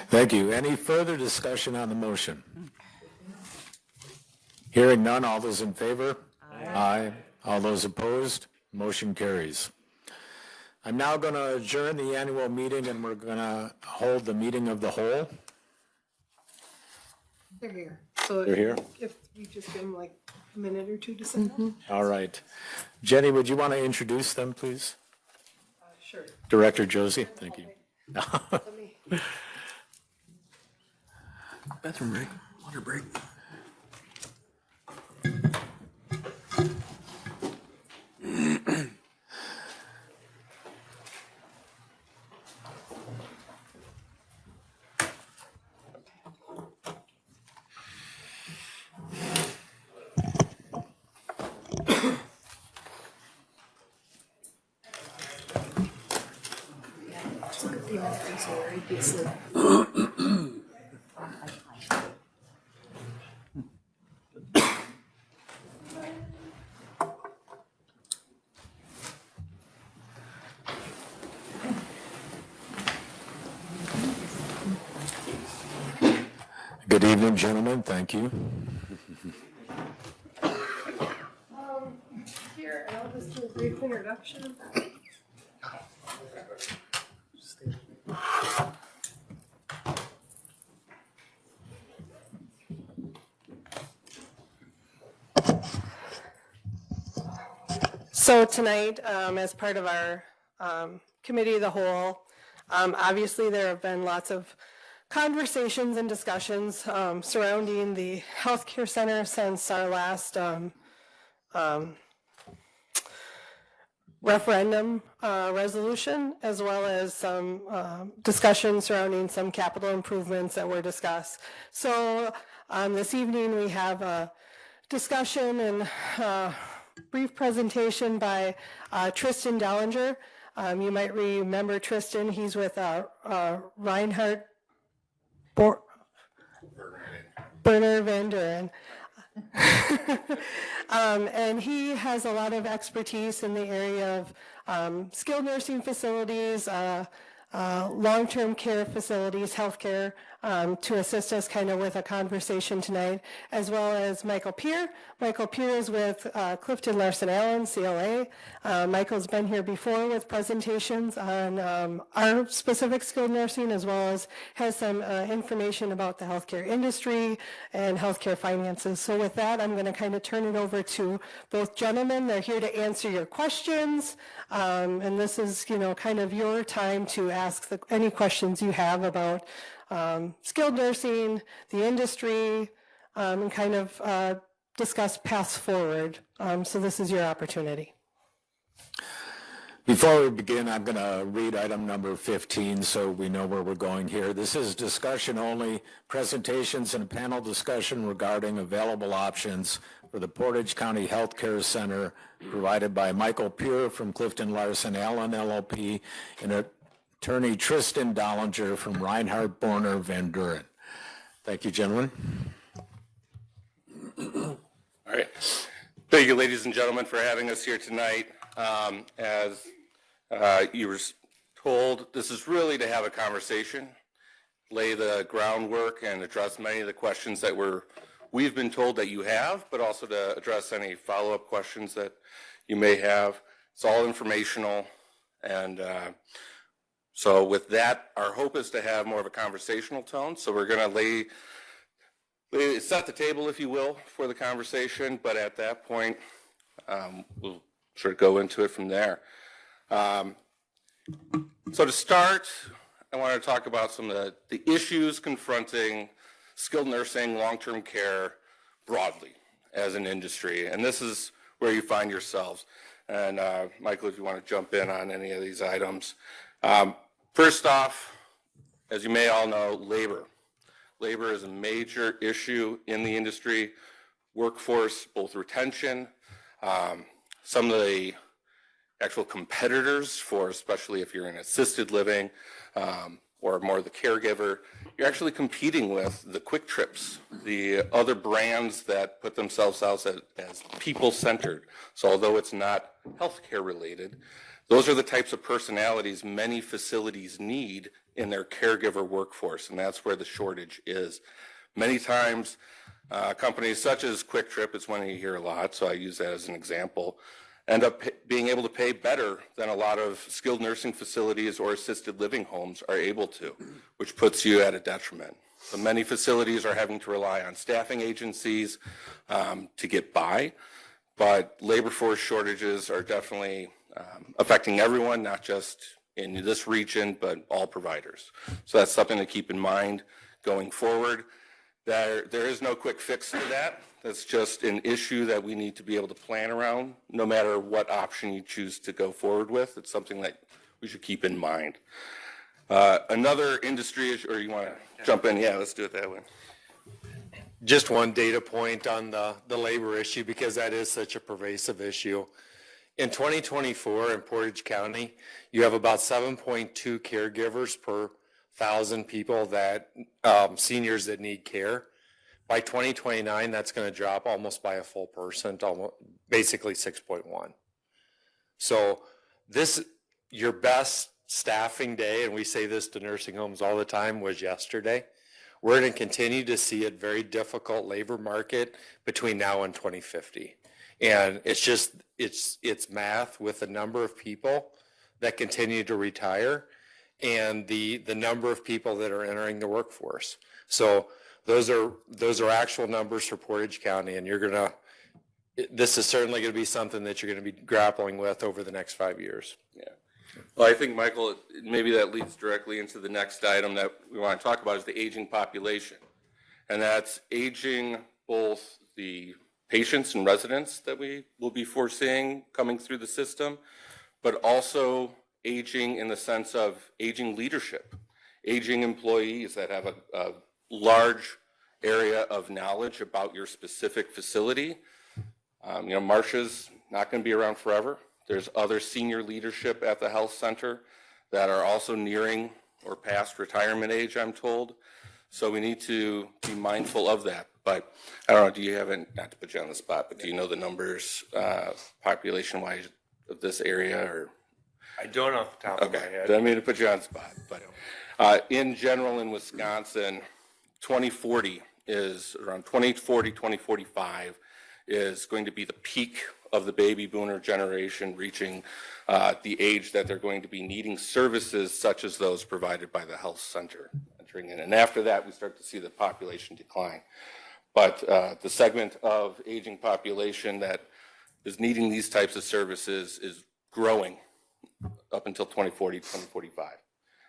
Thank you. Any further discussion on the motion? Hearing none, all those in favor? Aye. All those opposed? Motion carries. I'm now going to adjourn the annual meeting, and we're going to hold the meeting of the whole. They're here. So They're here? If you just give them like a minute or two to sit down. All right. Jenny, would you want to introduce them, please? Sure. Director Josie, thank you. Bathroom break, water break. Good evening, gentlemen. Thank you. Here, I'll just do a brief introduction. So tonight, as part of our committee of the whole, obviously there have been lots of conversations and discussions surrounding the healthcare center since our last referendum resolution, as well as some discussion surrounding some capital improvements that were discussed. So this evening we have a discussion and brief presentation by Tristan Dellinger. You might remember Tristan. He's with Reinhardt Berner Van Duren. And he has a lot of expertise in the area of skilled nursing facilities, long-term care facilities, healthcare, to assist us kind of with a conversation tonight, as well as Michael Peer. Michael Peer is with Clifton Larson Allen, CLA. Michael's been here before with presentations on our specific skilled nursing, as well as has some information about the healthcare industry and healthcare finances. So with that, I'm going to kind of turn it over to both gentlemen. They're here to answer your questions, and this is, kind of your time to ask any questions you have about skilled nursing, the industry, and kind of discuss paths forward. So this is your opportunity. Before we begin, I'm going to read item number 15 so we know where we're going here. This is discussion only, presentations and panel discussion regarding available options for the Portage County Health Care Center provided by Michael Pure from Clifton Larson Allen LLP and attorney Tristan Dollinger from Reinhardt Borner Van Duren. Thank you, gentlemen. All right. Thank you, ladies and gentlemen, for having us here tonight. As you were told, this is really to have a conversation, lay the groundwork, and address many of the questions that we've been told that you have, but also to address any follow-up questions that you may have. It's all informational, and so with that, our hope is to have more of a conversational tone. So we're going to set the table, if you will, for the conversation, but at that point, we'll sort of go into it from there. So to start, I want to talk about some of the issues confronting skilled nursing, long-term care broadly as an industry. And this is where you find yourselves. And Michael, if you want to jump in on any of these items. First off, as you may all know, labor. Labor is a major issue in the industry. Workforce, both retention, some of the actual competitors for, especially if you're in assisted living or more the caregiver, you're actually competing with the Quick Trips, the other brands that put themselves out as people-centered. So although it's not healthcare related, those are the types of personalities many facilities need in their caregiver workforce, and that's where the shortage is. Many times, companies such as Quick Trip, it's one you hear a lot, so I use that as an example, end up being able to pay better than a lot of skilled nursing facilities or assisted living homes are able to, which puts you at a detriment. So many facilities are having to rely on staffing agencies to get by, but labor force shortages are definitely affecting everyone, not just in this region, but all providers. So that's something to keep in mind going forward. There is no quick fix to that. That's just an issue that we need to be able to plan around, no matter what option you choose to go forward with. It's something that we should keep in mind. Another industry issue, or you want to jump in? Yeah, let's do it that way. Just one data point on the labor issue, because that is such a pervasive issue. In 2024 in Portage County, you have about 7.2 caregivers per 1,000 people that seniors that need care. By 2029, that's going to drop almost by a full percent, almost basically 6.1. So your best staffing day, and we say this to nursing homes all the time, was yesterday. We're going to continue to see a very difficult labor market between now and 2050. And it's math with the number of people that continue to retire and the number of people that are entering the workforce. So those are actual numbers for Portage County, and this is certainly going to be something that you're going to be grappling with over the next 5 years. Yeah. Well, I think, Michael, maybe that leads directly into the next item that we want to talk about is the aging population. And that's aging both the patients and residents that we will be foreseeing coming through the system, but also aging in the sense of aging leadership, aging employees that have a large area of knowledge about your specific facility. Marcia's not going to be around forever. There's other senior leadership at the health center that are also nearing or past retirement age, I'm told. So we need to be mindful of that. But I don't know, do you have, not to put you on the spot, but do you know the numbers population-wise of this area? Or I don't off the top of my head. I mean to put you on the spot. But in general in Wisconsin, 2040 is around 2040, 2045 is going to be the peak of the baby boomer generation reaching the age that they're going to be needing services such as those provided by the health center entering in. And after that, we start to see the population decline. But the segment of aging population that is needing these types of services is growing up until 2040, 2045.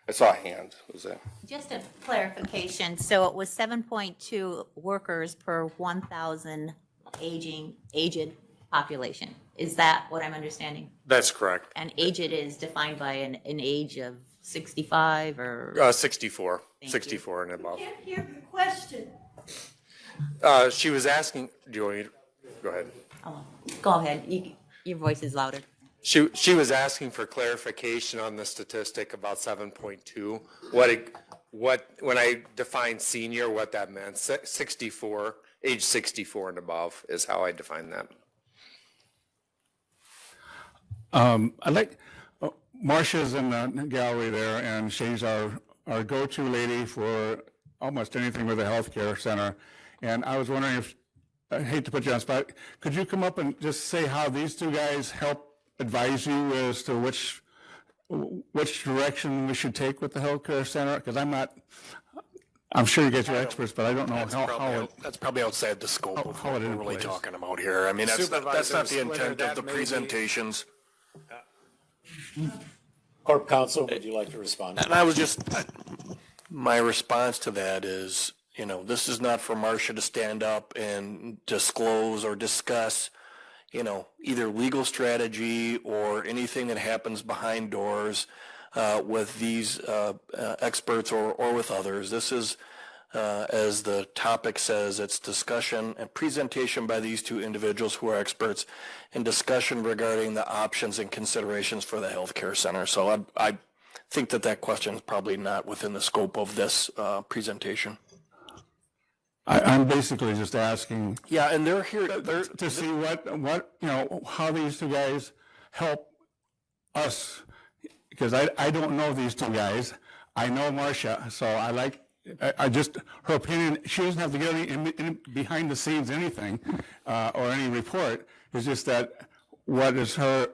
I saw a hand. What was that? Just a clarification. So it was 7.2 workers per 1,000 aged population. Is that what I'm understanding? That's correct. And aged is defined by an age of 65 or? 64, Thank 64 and above. Can't hear the question. She was asking, do you want me to, go ahead. Oh, go ahead. Your voice is louder. She was asking for clarification on the statistic about 7.2. When I defined senior, what that meant. 64, age 64 and above is how I define that. I like, Marcia's in the gallery there, and she's our go-to lady for almost anything with the healthcare center. And I was wondering if, I hate to put you on the spot, could you come up and just say how these two guys help advise you as to which direction we should take with the healthcare center? Because I'm sure you guys are experts, but I don't know That's probably outside the scope of how what it we're really plays. talking about here. I mean, that's not the intent of the presentations. Corp Counsel, would you like to respond? And I was just, my response to that is, you know, this is not for Marcia to stand up and disclose or discuss, you know, either legal strategy or anything that happens behind doors with these experts or with others. This is, as the topic says, it's discussion and presentation by these two individuals who are experts and discussion regarding the options and considerations for the healthcare center. So I think that question is probably not within the scope of this presentation. I'm basically just asking. Yeah, and they're here to see what you know, how these two guys help us, because I don't know these two guys. I know Marcia, so I just, her opinion, she doesn't have to get any behind the scenes anything or any report. It's just that what is her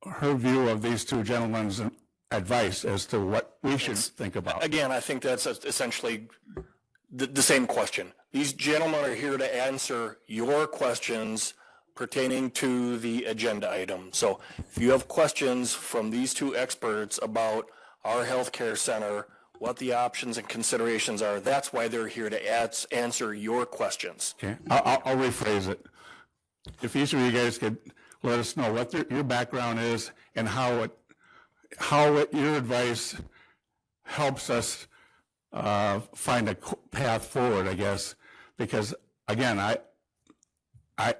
view of these two gentlemen's advice as to what we should think about. Again, I think that's essentially the same question. These gentlemen are here to answer your questions pertaining to the agenda item. So if you have questions from these two experts about our healthcare center, what the options and considerations are, that's why they're here to answer your questions. Okay, I'll rephrase it. If each of you guys could let us know what your background is and how your advice helps us find a path forward, I guess, because again, I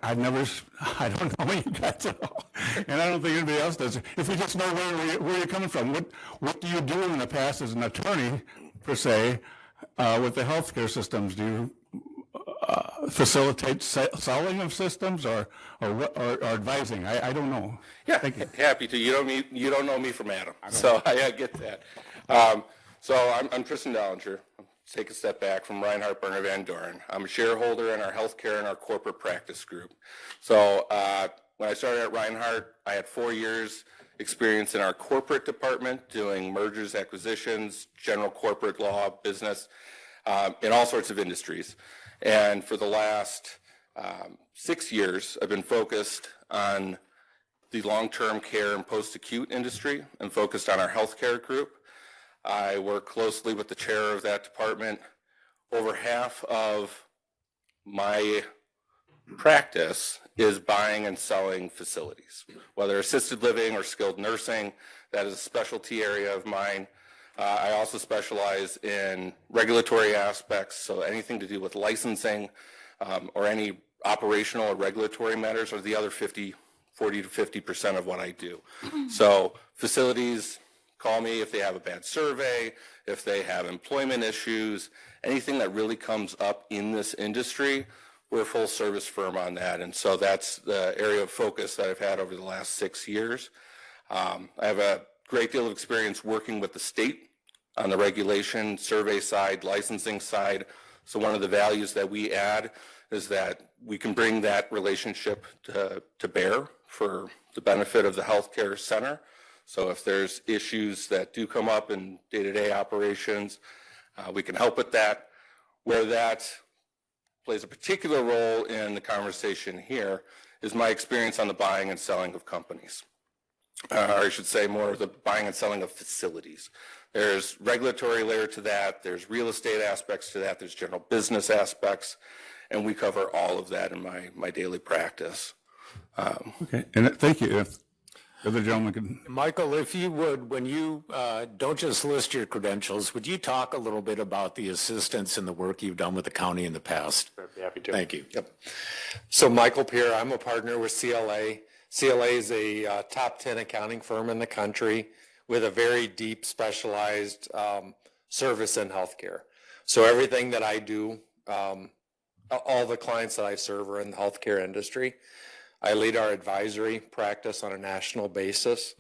don't know you guys at all, and I don't think anybody else does. If we just know where you're coming from, what do you do in the past as an attorney, per se, with the healthcare systems? Do you facilitate selling of systems or advising? I don't know. Yeah, happy to. You don't know me from Adam, so I get that. So I'm Tristan Dollinger. Take a step back from Reinhardt, Berner, Van Doren. I'm a shareholder in our healthcare and our corporate practice group. So when I started at Reinhardt, I had 4 years experience in our corporate department doing mergers, acquisitions, general corporate law, business, in all sorts of industries. And for the last 6 years, I've been focused on the long-term care and post-acute industry and focused on our healthcare group. I work closely with the chair of that department. Over half of my practice is buying and selling facilities, whether assisted living or skilled nursing. That is a specialty area of mine. I also specialize in regulatory aspects, so anything to do with licensing or any operational or regulatory matters are the other 40 to 50% of what I do. So facilities, call me if they have a bad survey, if they have employment issues, anything that really comes up in this industry, we're a full service firm on that. And so that's the area of focus that I've had over the last 6 years. I have a great deal of experience working with the state on the regulation, survey side, licensing side. So one of the values that we add is that we can bring that relationship to bear for the benefit of the healthcare center. So if there's issues that do come up in day-to-day operations, we can help with that. Where that plays a particular role in the conversation here is my experience on the buying and selling of companies. Or I should say more of the buying and selling of facilities. There's regulatory layer to that, there's real estate aspects to that, there's general business aspects, and we cover all of that in my daily practice. Okay, and thank you. If the other gentleman could. Michael, if you would, when you don't just list your credentials, would you talk a little bit about the assistance and the work you've done with the county in the past? I'd be happy to. Thank you. Yep. So Michael Peer, I'm a partner with CLA. CLA is a top 10 accounting firm in the country with a very deep specialized service in healthcare. So everything that I do, all the clients that I serve are in the healthcare industry. I lead our advisory practice on a national basis.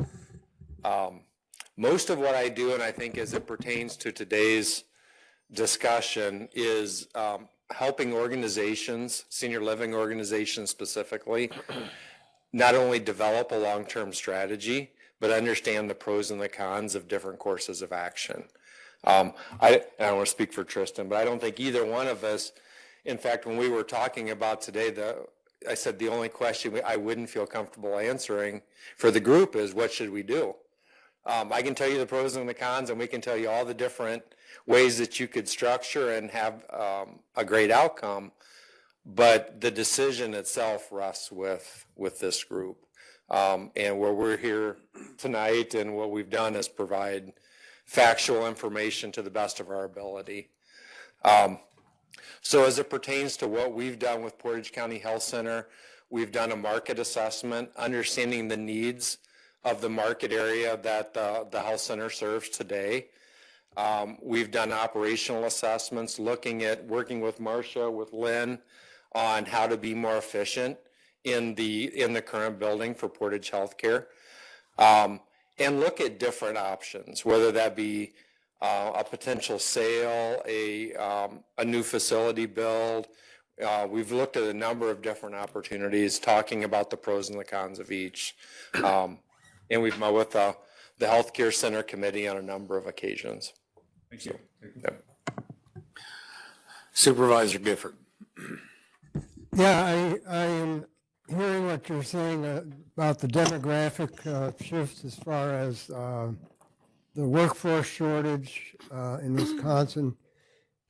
Most of what I do, and I think as it pertains to today's discussion, is helping organizations, senior living organizations specifically, not only develop a long-term strategy, but understand the pros and the cons of different courses of action. I don't want to speak for Tristan, but I don't think either one of us, in fact, when we were talking about today, I said the only question I wouldn't feel comfortable answering for the group is, what should we do? I can tell you the pros and the cons, and we can tell you all the different ways that you could structure and have a great outcome, but the decision itself rests with this group. And where we're here tonight and what we've done is provide factual information to the best of our ability. So as it pertains to what we've done with Portage County Health Center, we've done a market assessment, understanding the needs of the market area that the health center serves today. We've done operational assessments, looking at working with Marcia, with Lynn, on how to be more efficient in the current building for Portage Healthcare, and look at different options, whether that be a potential sale, a new facility build. We've looked at a number of different opportunities, talking about the pros and the cons of each. And we've met with the Healthcare Center Committee on a number of occasions. Thank you. Yep. Supervisor Gifford. Yeah, I am hearing what you're saying about the demographic shifts as far as the workforce shortage in Wisconsin.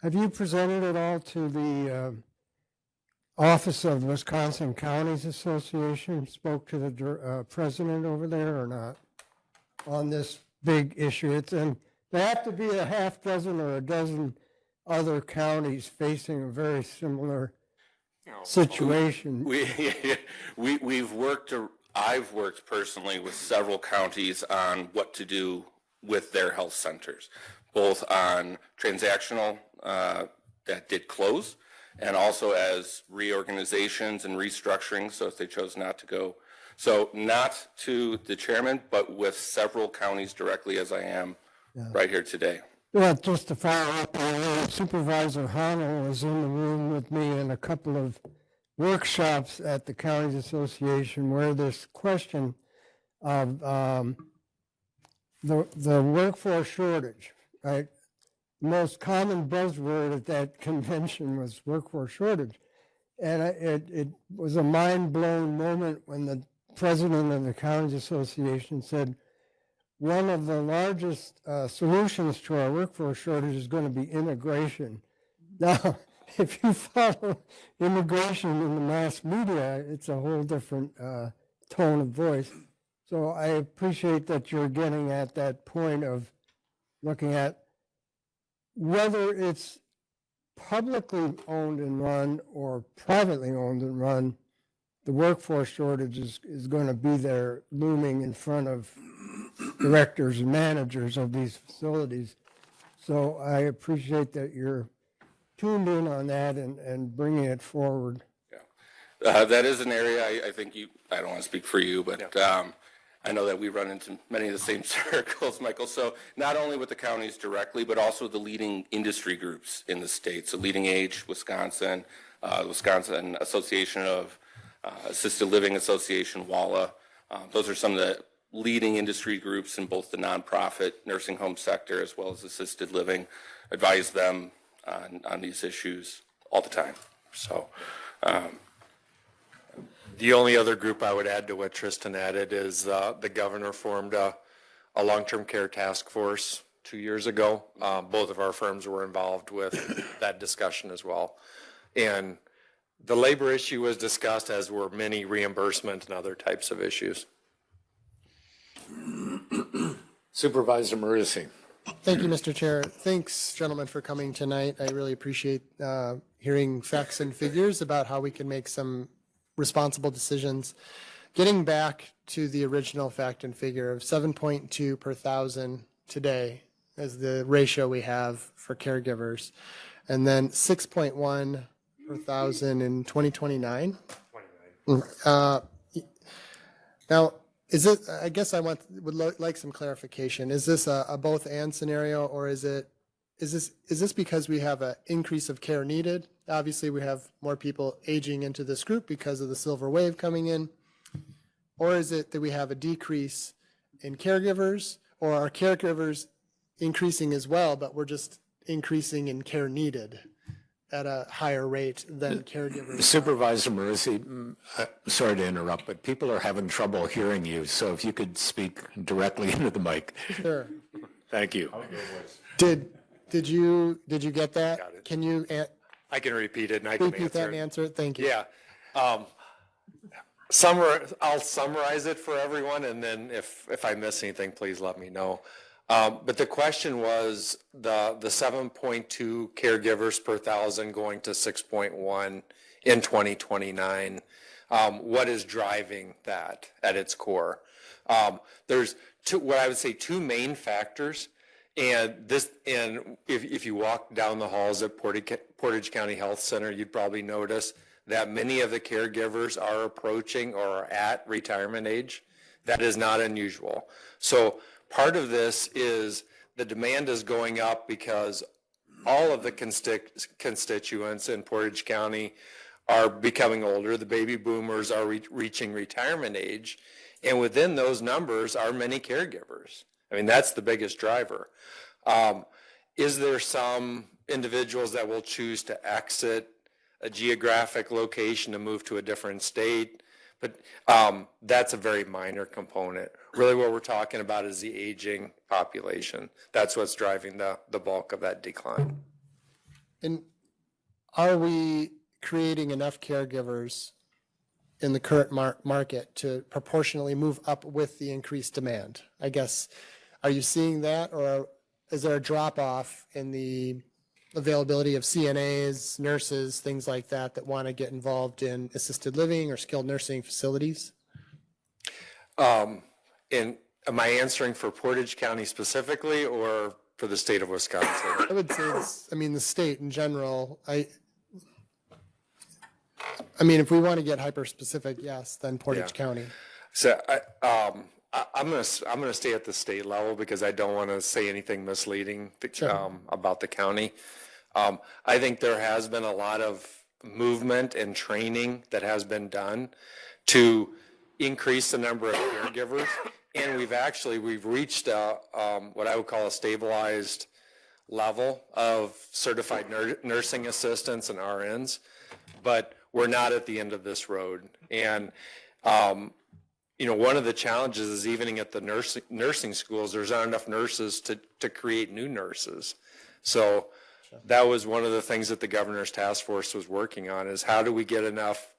Have you presented at all to the Office of Wisconsin Counties Association? Spoke to the president over there or not on this big issue? There have to be a half dozen or a dozen other counties facing a very similar situation. I've worked personally with several counties on what to do with their health centers, both on transactional that did close, and also as reorganizations and restructuring, so if they chose not to go. So not to the chairman, but with several counties directly, as I am right here today. Well, just to follow up, Supervisor Honnell was in the room with me in a couple of workshops at the Counties Association where this question of the workforce shortage, right? The most common buzzword at that convention was workforce shortage. And it was a mind-blown moment when the president of the Counties Association said, one of the largest solutions to our workforce shortage is going to be immigration. Now, if you follow immigration in the mass media, it's a whole different tone of voice. So I appreciate that you're getting at that point of looking at whether it's publicly owned and run or privately owned and run, the workforce shortage is going to be there looming in front of directors and managers of these facilities. So I appreciate that you're tuned in on that and bringing it forward. That is an area I think I don't want to speak for you, but I know that we run into many of the same circles, Michael. So not only with the counties directly, but also the leading industry groups in the state. So Leading Age, Wisconsin, Wisconsin Association of Assisted Living Association, WALA. Those are some of the leading industry groups in both the nonprofit nursing home sector as well as assisted living. Advise them on these issues all the time. So the only other group I would add to what Tristan added is the governor formed a long-term care task force 2 years ago. Both of our firms were involved with that discussion as well. And The labor issue was discussed, as were many reimbursement and other types of issues. Supervisor Marusi. Thank you, Mr. Chair. Thanks, gentlemen, for coming tonight. I really appreciate hearing facts and figures about how we can make some responsible decisions. Getting back to the original fact and figure of 7.2 per thousand today as the ratio we have for caregivers, and then 6.1 per thousand in 2029. Now, is it, I guess I would like some clarification. Is this a both and scenario, or is this because we have an increase of care needed? Obviously, we have more people aging into this group because of the silver wave coming in. Or is it that we have a decrease in caregivers, or are caregivers increasing as well, but we're just increasing in care needed at a higher rate than caregivers? Supervisor Marusi, sorry to interrupt, but people are having trouble hearing you, so if you could speak directly into the mic. Sure. Thank you. Did you get that? Got it. Can you I can repeat it and I can repeat that and answer it? Thank you. Yeah. I'll summarize it for everyone, and then if I miss anything, please let me know. But the question was the 7.2 caregivers per thousand going to 6.1 in 2029. What is driving that at its core? There's what I would say two main factors. And if you walk down the halls at Portage County Health Center, you'd probably notice that many of the caregivers are approaching or are at retirement age. That is not unusual. So part of this is the demand is going up because all of the constituents in Portage County are becoming older. The baby boomers are reaching retirement age. And within those numbers are many caregivers. I mean, that's the biggest driver. Is there some individuals that will choose to exit a geographic location to move to a different state? But that's a very minor component. Really what we're talking about is the aging population. That's what's driving the bulk of that decline. And are we creating enough caregivers in the current market to proportionally move up with the increased demand? I guess, are you seeing that, or is there a drop off in the availability of CNAs, nurses, things like that want to get involved in assisted living or skilled nursing facilities? And am I answering for Portage County specifically or for the state of Wisconsin? I would say this, I mean, the state in general. I mean, if we want to get hyper specific, yes, then Portage County. So I'm gonna stay at the state level because I don't want to say anything misleading about the county. I think there has been a lot of movement and training that has been done to increase the number of caregivers, and we've reached what I would call a stabilized level of certified nursing assistants and RNs, but we're not at the end of this road. And one of the challenges is even at the nursing schools, there's not enough nurses to create new nurses. So that was one of the things that the governor's task force was working on, is how do we get enough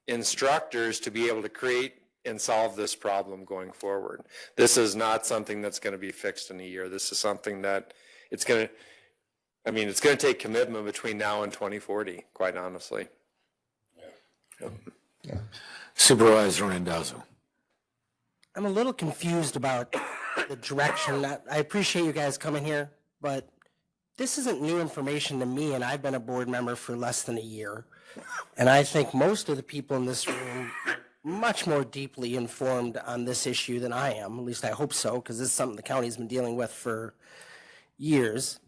instructors to be able to create and solve this problem going forward. This is not something that's going to be fixed in a year. This is something that it's going to take commitment between now and 2040, quite honestly. Yeah. Supervisor Randazzo. I'm a little confused about the direction. I appreciate you guys coming here, but this isn't new information to me, and I've been a board member for less than a year. And I think most of the people in this room are much more deeply informed on this issue than I am. At least I hope so, because this is something the county's been dealing with for years.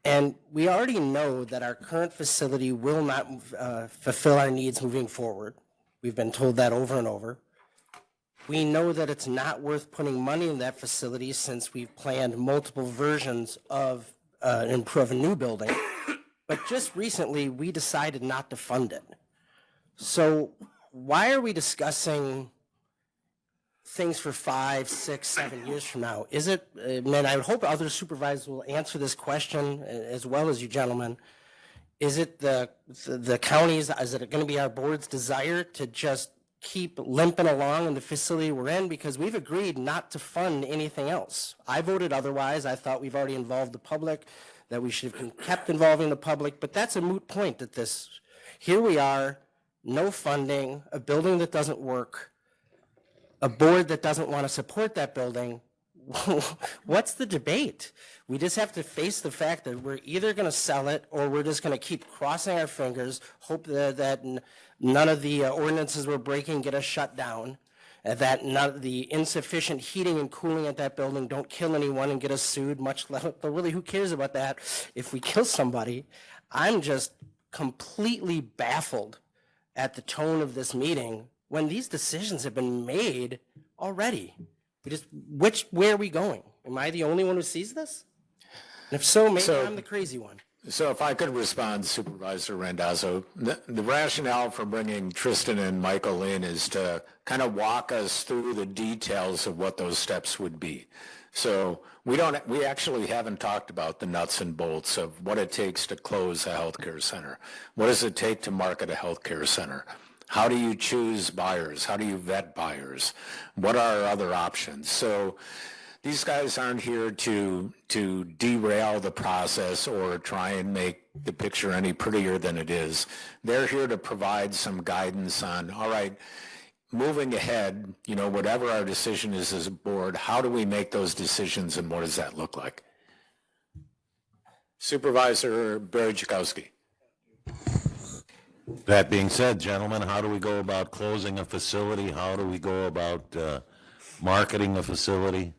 And we already know that our current facility will not fulfill our needs moving forward. We've been told that over and over. We know that it's not worth putting money in that facility since we've planned multiple versions of improve a new building. But just recently, we decided not to fund it. So why are we discussing things for 5, 6, 7 years from now? Is it, and I hope other supervisors will answer this question as well as you gentlemen. Is it the county's, is it going to be our board's desire to just keep limping along in the facility we're in? Because we've agreed not to fund anything else. I voted otherwise. I thought we've already involved the public, that we should have kept involving the public, but that's a moot point at this. Here we are, no funding, a building that doesn't work, a board that doesn't want to support that building. What's the debate? We just have to face the fact that we're either going to sell it or we're just going to keep crossing our fingers, hope that none of the ordinances we're breaking get us shut down, that none of the insufficient heating and cooling at that building don't kill anyone and get us sued, much less, but really who cares about that if we kill somebody? I'm just completely baffled at the tone of this meeting when these decisions have been made already. Where are we going? Am I the only one who sees this? And if so, maybe I'm the crazy one. So if I could respond, Supervisor Randazzo, the rationale for bringing Tristan and Michael in is to kind of walk us through the details of what those steps would be. So we actually haven't talked about the nuts and bolts of what it takes to close a healthcare center. What does it take to market a healthcare center? How do you choose buyers? How do you vet buyers? What are other options? So these guys aren't here to derail the process or try and make the picture any prettier than it is. They're here to provide some guidance on, all right, moving ahead, whatever our decision is as a board, how do we make those decisions and what does that look like? Supervisor Berejikowski. That being said, gentlemen, how do we go about closing a facility? How do we go about marketing a facility?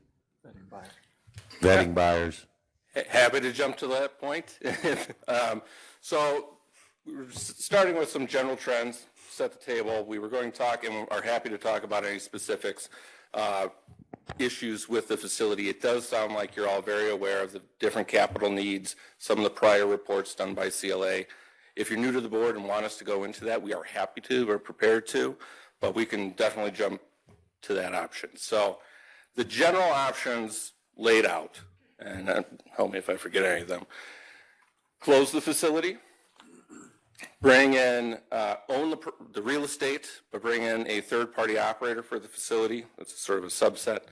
Vetting buyers. Happy to jump to that point. So we're starting with some general trends, set the table. We were going to talk and are happy to talk about any specifics, issues with the facility. It does sound like you're all very aware of the different capital needs, some of the prior reports done by CLA. If you're new to the board and want us to go into that, we are happy to, we're prepared to, but we can definitely jump to that option. So the general options laid out, and help me if I forget any of them. Close the facility, bring in, own the real estate, but bring in a third-party operator for the facility. That's sort of a subset.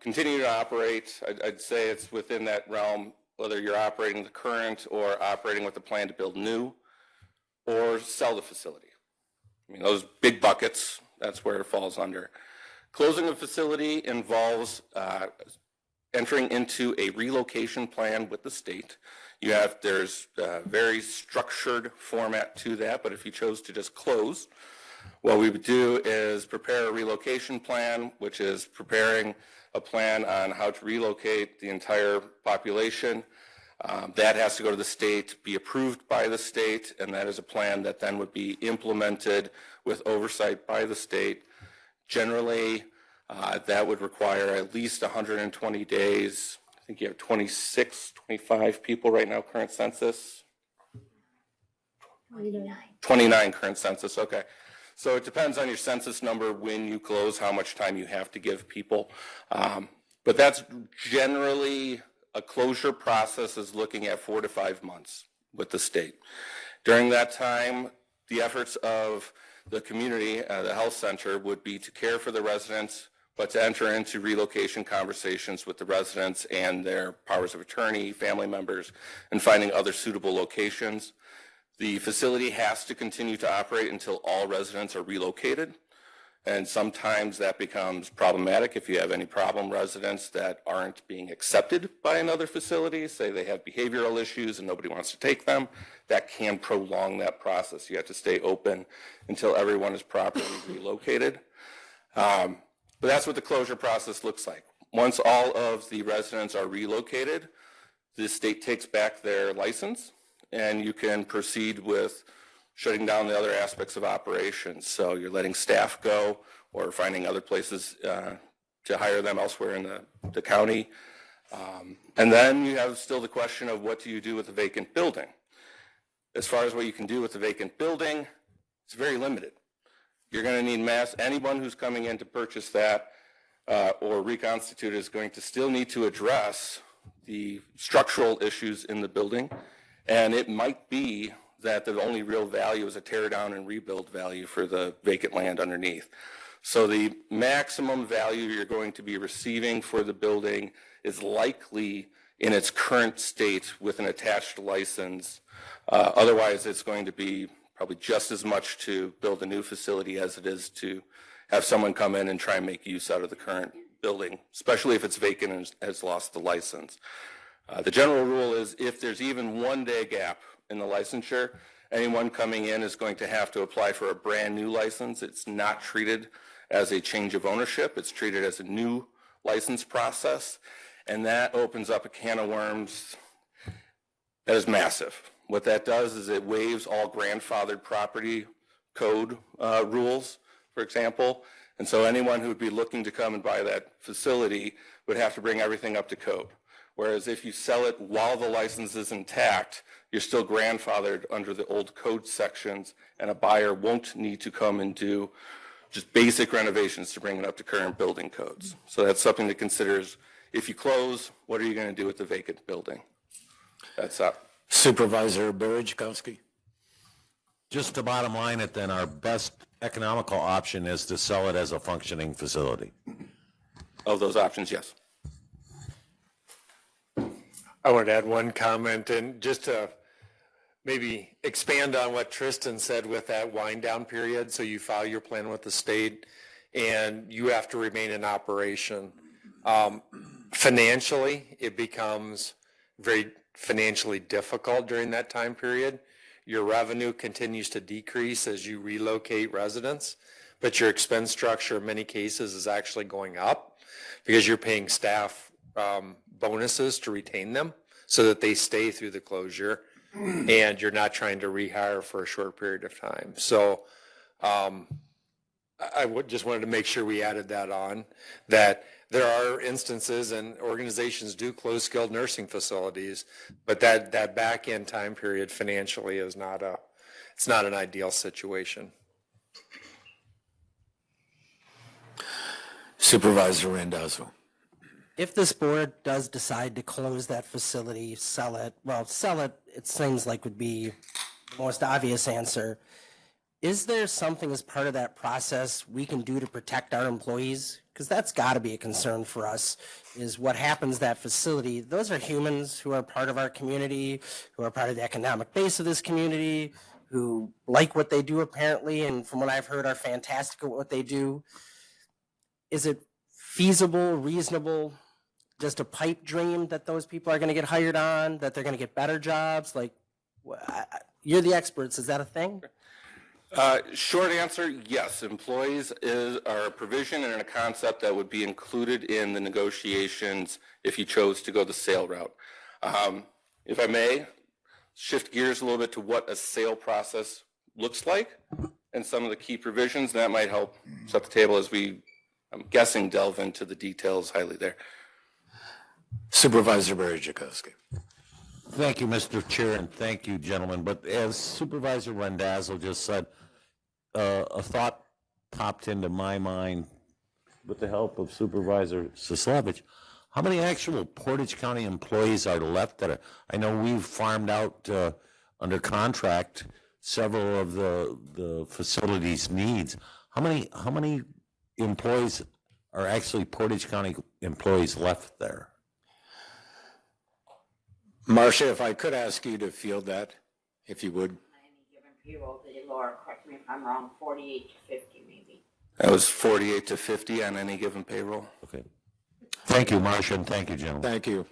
Continue to operate. I'd say it's within that realm, whether you're operating the current or operating with a plan to build new, or sell the facility. I mean, those big buckets, that's where it falls under. Closing a facility involves entering into a relocation plan with the state. There's a very structured format to that, but if you chose to just close, what we would do is prepare a relocation plan, which is preparing a plan on how to relocate the entire population. That has to go to the state, be approved by the state, and that is a plan that then would be implemented with oversight by the state. Generally, that would require at least 120 days. I think you have 26, 25 people right now, current census. 29 current census, okay. So it depends on your census number when you close, how much time you have to give people. But that's generally a closure process is looking at 4 to 5 months with the state. During that time, the efforts of the community, the health center, would be to care for the residents, but to enter into relocation conversations with the residents and their powers of attorney, family members, and finding other suitable locations. The facility has to continue to operate until all residents are relocated, and sometimes that becomes problematic if you have any problem residents that aren't being accepted by another facility, say they have behavioral issues and nobody wants to take them. That can prolong that process. You have to stay open until everyone is properly relocated. But that's what the closure process looks like. Once all of the residents are relocated, the state takes back their license, and you can proceed with shutting down the other aspects of operations. So you're letting staff go or finding other places to hire them elsewhere in the county. And then you have still the question of what do you do with a vacant building? As far as what you can do with a vacant building, it's very limited. You're going to need anyone who's coming in to purchase that or reconstitute is going to still need to address the structural issues in the building And it might be that the only real value is a tear down and rebuild value for the vacant land underneath. So the maximum value you're going to be receiving for the building is likely in its current state with an attached license. Otherwise, it's going to be probably just as much to build a new facility as it is to have someone come in and try and make use out of the current building, especially if it's vacant and has lost the license. The general rule is if there's even 1 day gap in the licensure, anyone coming in is going to have to apply for a brand new license. It's not treated as a change of ownership. It's treated as a new license process, and that opens up a can of worms that is massive. What that does is it waives all grandfathered property code rules, for example, and so anyone who would be looking to come and buy that facility would have to bring everything up to code. Whereas if you sell it while the license is intact, you're still grandfathered under the old code sections, and a buyer won't need to come and do just basic renovations to bring it up to current building codes. So that's something to consider. If you close, what are you going to do with the vacant building? That's up. Supervisor Berejikowski. Just to bottom line it, then our best economical option is to sell it as a functioning facility. Of those options, yes. I want to add one comment, and just to maybe expand on what Tristan said with that wind down period. So you file your plan with the state and you have to remain in operation. Financially, it becomes very financially difficult during that time period. Your revenue continues to decrease as you relocate residents, but your expense structure in many cases is actually going up because you're paying staff bonuses to retain them so that they stay through the closure, and you're not trying to rehire for a short period of time. So just wanted to make sure we added that on, that there are instances and organizations do close skilled nursing facilities, but that back end time period financially is it's not an ideal situation. Supervisor Randazzo. If this board does decide to close that facility, sell it, it seems like would be the most obvious answer. Is there something as part of that process we can do to protect our employees? Because that's got to be a concern for us, is what happens to that facility. Those are humans who are part of our community, who are part of the economic base of this community, who like what they do apparently, and from what I've heard are fantastic at what they do. Is it feasible, reasonable, just a pipe dream that those people are going to get hired on, that they're going to get better jobs? Like, you're the experts. Is that a thing? Short answer, yes. Employees are a provision and a concept that would be included in the negotiations if you chose to go the sale route. If I may, shift gears a little bit to what a sale process looks like and some of the key provisions. That might help set the table as we, I'm guessing, delve into the details highly there. Supervisor Berejikowski. Thank you, Mr. Chair, and thank you, gentlemen. But as Supervisor Randazzo just said, a thought popped into my mind with the help of Supervisor Sislevich. How many actual Portage County employees are left that I know we've farmed out under contract several of the facility's needs. How many employees are actually Portage County employees left there? Marcia, if I could ask you to field that, if you would. Payroll, Laura, correct me if I'm wrong, 48 to 50 maybe. That was 48 to 50 on any given payroll. Okay. Thank you, Marcia, and thank you, gentlemen. Thank you.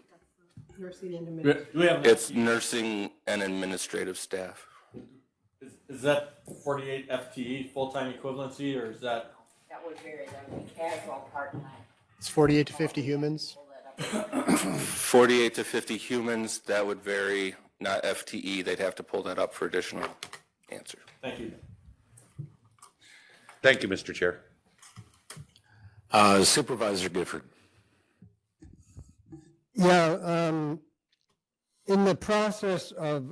Nursing and administrative. It's nursing and administrative staff. Is that 48 FTE, full-time equivalency, or is that? That would vary, that would be casual, part-time. It's 48 to 50 humans. 48 to 50 humans, that would vary, not FTE. They'd have to pull that up for additional answer. Thank you. Thank you, Mr. Chair. Supervisor Gifford. Yeah, in the process of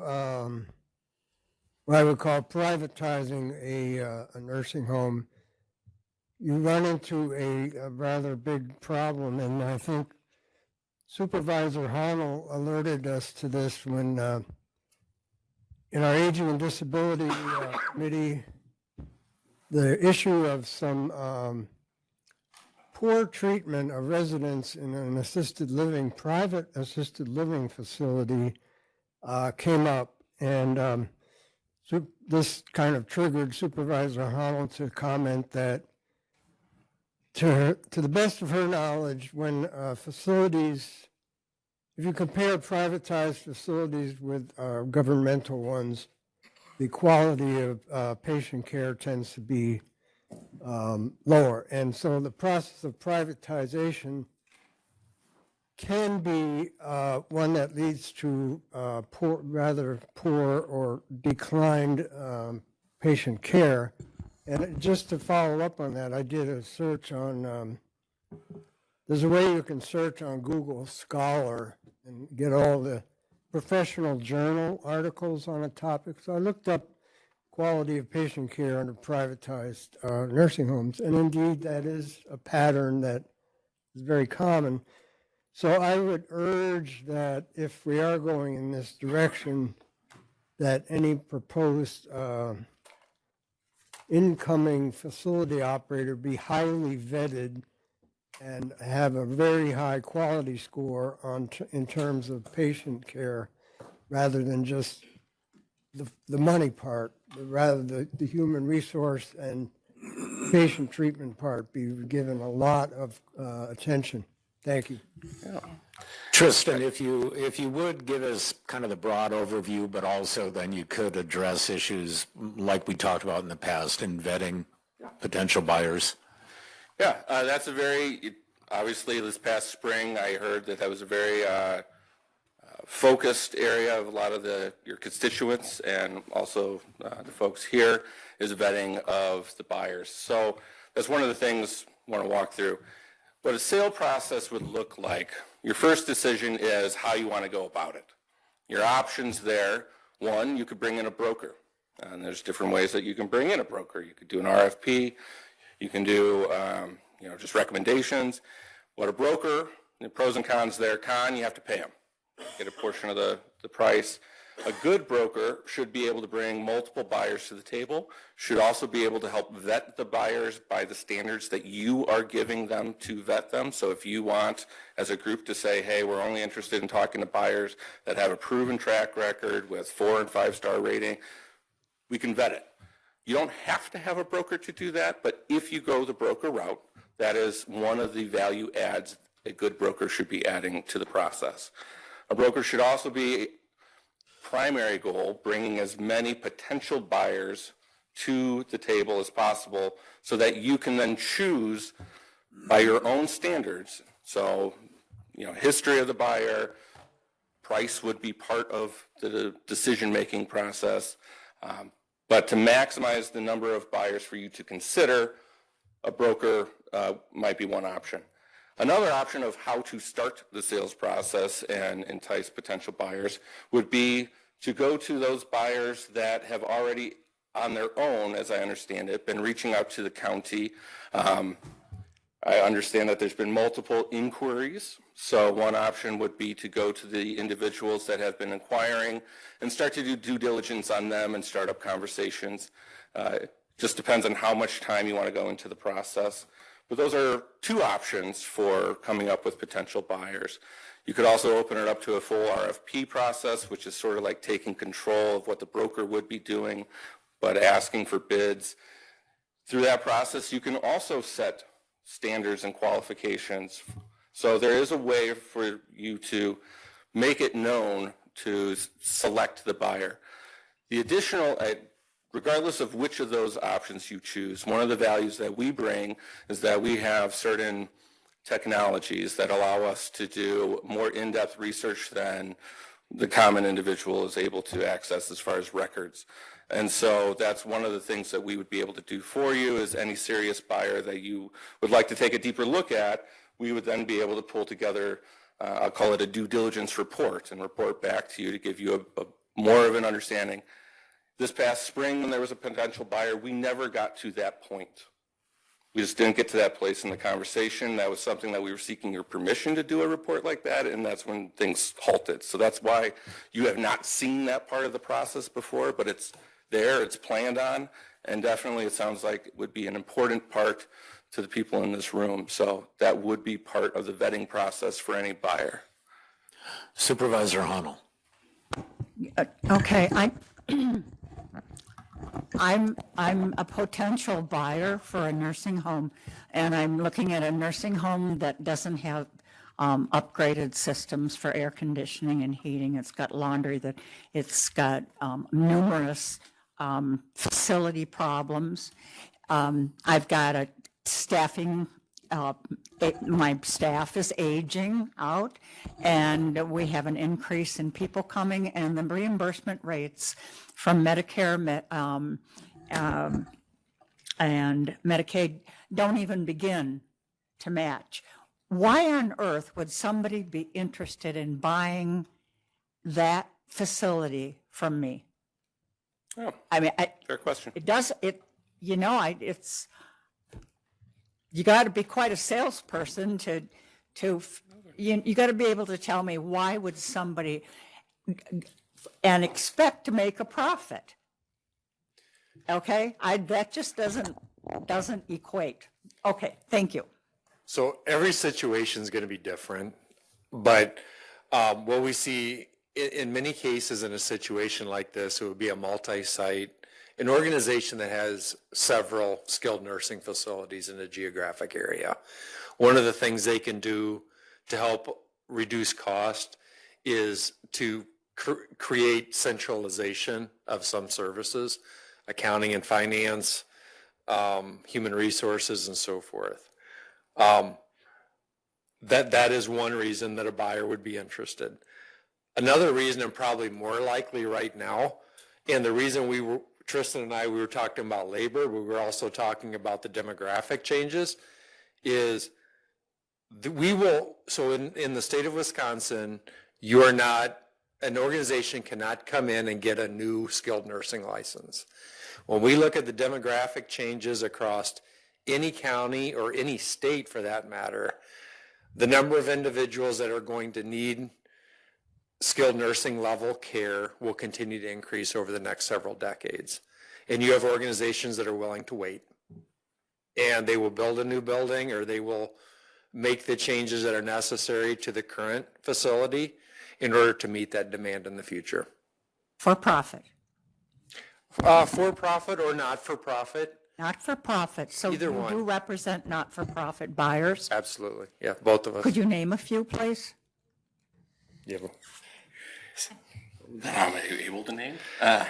what I would call privatizing a nursing home, you run into a rather big problem, and I think Supervisor Honnell alerted us to this when in our Aging and Disability Committee, the issue of some poor treatment of residents in an assisted living, private assisted living facility came up. And this kind of triggered Supervisor Honnold to comment that to the best of her knowledge, when facilities, if you compare privatized facilities with governmental ones, the quality of patient care tends to be lower. And so the process of privatization can be one that leads to rather poor or declined patient care. And just to follow up on that, I did a search on, there's a way you can search on Google Scholar and get all the professional journal articles on a topic. So I looked up quality of patient care under privatized nursing homes, and indeed that is a pattern that is very common. So I would urge that if we are going in this direction, that any proposed incoming facility operator be highly vetted and have a very high quality score in terms of patient care, rather than just the money part, rather the human resource and patient treatment part be given a lot of attention. Thank you. Yeah. Tristan, if you would give us kind of the broad overview, but also then you could address issues like we talked about in the past in vetting potential buyers. Yeah, that's a very, obviously this past spring, I heard that was a very focused area of a lot of your constituents, and also the folks here, is vetting of the buyers. So that's one of the things I want to walk through. What a sale process would look like, your first decision is how you want to go about it. Your options there, one, you could bring in a broker. And there's different ways that you can bring in a broker. You could do an RFP. You can do, just recommendations. What a broker, the pros and cons there. Con, you have to pay them. Get a portion of the price. A good broker should be able to bring multiple buyers to the table, should also be able to help vet the buyers by the standards that you are giving them to vet them. So if you want, as a group, to say, hey, we're only interested in talking to buyers that have a proven track record with 4- and 5-star rating, we can vet it. You don't have to have a broker to do that, but if you go the broker route, that is one of the value adds a good broker should be adding to the process. A broker should also be primary goal, bringing as many potential buyers to the table as possible so that you can then choose by your own standards. So, history of the buyer, price would be part of the decision-making process. But to maximize the number of buyers for you to consider, a broker might be one option. Another option of how to start the sales process and entice potential buyers would be to go to those buyers that have already on their own, as I understand it, been reaching out to the county. I understand that there's been multiple inquiries. So one option would be to go to the individuals that have been inquiring and start to do due diligence on them and start up conversations. Just depends on how much time you want to go into the process. But those are two options for coming up with potential buyers. You could also open it up to a full RFP process, which is sort of like taking control of what the broker would be doing, but asking for bids. Through that process, you can also set standards and qualifications. So there is a way for you to make it known to select the buyer. The additional, regardless of which of those options you choose, one of the values that we bring is that we have certain technologies that allow us to do more in-depth research than the common individual is able to access as far as records. And so that's one of the things that we would be able to do for you, is any serious buyer that you would like to take a deeper look at, we would then be able to pull together, I'll call it a due diligence report, and report back to you to give you a more of an understanding. This past spring, when there was a potential buyer, we never got to that point. We just didn't get to that place in the conversation. That was something that we were seeking your permission to do a report like that, and that's when things halted. So that's why you have not seen that part of the process before, but it's there, it's planned on, and definitely it sounds like it would be an important part to the people in this room. So that would be part of the vetting process for any buyer. Supervisor Hunnell. Okay, I'm a potential buyer for a nursing home, and I'm looking at a nursing home that doesn't have upgraded systems for air conditioning and heating. It's got laundry, it's got numerous facility problems. I've got a staffing, my staff is aging out, and we have an increase in people coming, and the reimbursement rates from Medicare and Medicaid don't even begin to match. Why on earth would somebody be interested in buying that facility from me? Oh, I mean, fair question. It's, you got to be quite a salesperson you got to be able to tell me why would somebody and expect to make a profit. Okay, that just doesn't equate. Okay, thank you. So every situation is going to be different, but what we see in many cases in a situation like this, it would be a multi-site, an organization that has several skilled nursing facilities in a geographic area. One of the things they can do to help reduce cost is to create centralization of some services, accounting and finance, human resources, and so forth. That is one reason that a buyer would be interested. Another reason, and probably more likely right now, and the reason Tristan and I, we were talking about labor, but we were also talking about the demographic changes, is so in the state of Wisconsin, an organization cannot come in and get a new skilled nursing license. When we look at the demographic changes across any county or any state for that matter, the number of individuals that are going to need skilled nursing level care will continue to increase over the next several decades. And you have organizations that are willing to wait. And they will build a new building, or they will make the changes that are necessary to the current facility in order to meet that demand in the future. For profit. For profit or not for profit? Not for profit. So Either you one. do represent not for profit buyers? Absolutely. Yeah, both of us. Could you name a few, please? Yeah. Am I able to name? I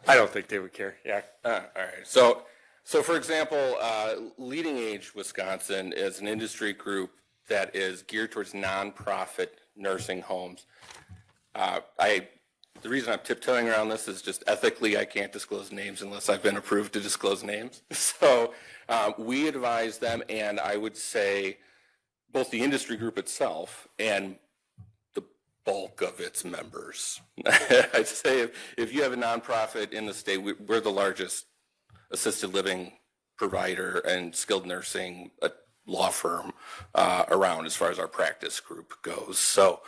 don't think they would care. Yeah. All right. So for example, Leading Age Wisconsin is an industry group that is geared towards nonprofit nursing homes. The reason I'm tiptoeing around this is just ethically I can't disclose names unless I've been approved to disclose names. So we advise them, and I would say both the industry group itself and the bulk of its members. I'd say if you have a nonprofit in the state, we're the largest assisted living provider and skilled nursing law firm around as far as our practice group goes. So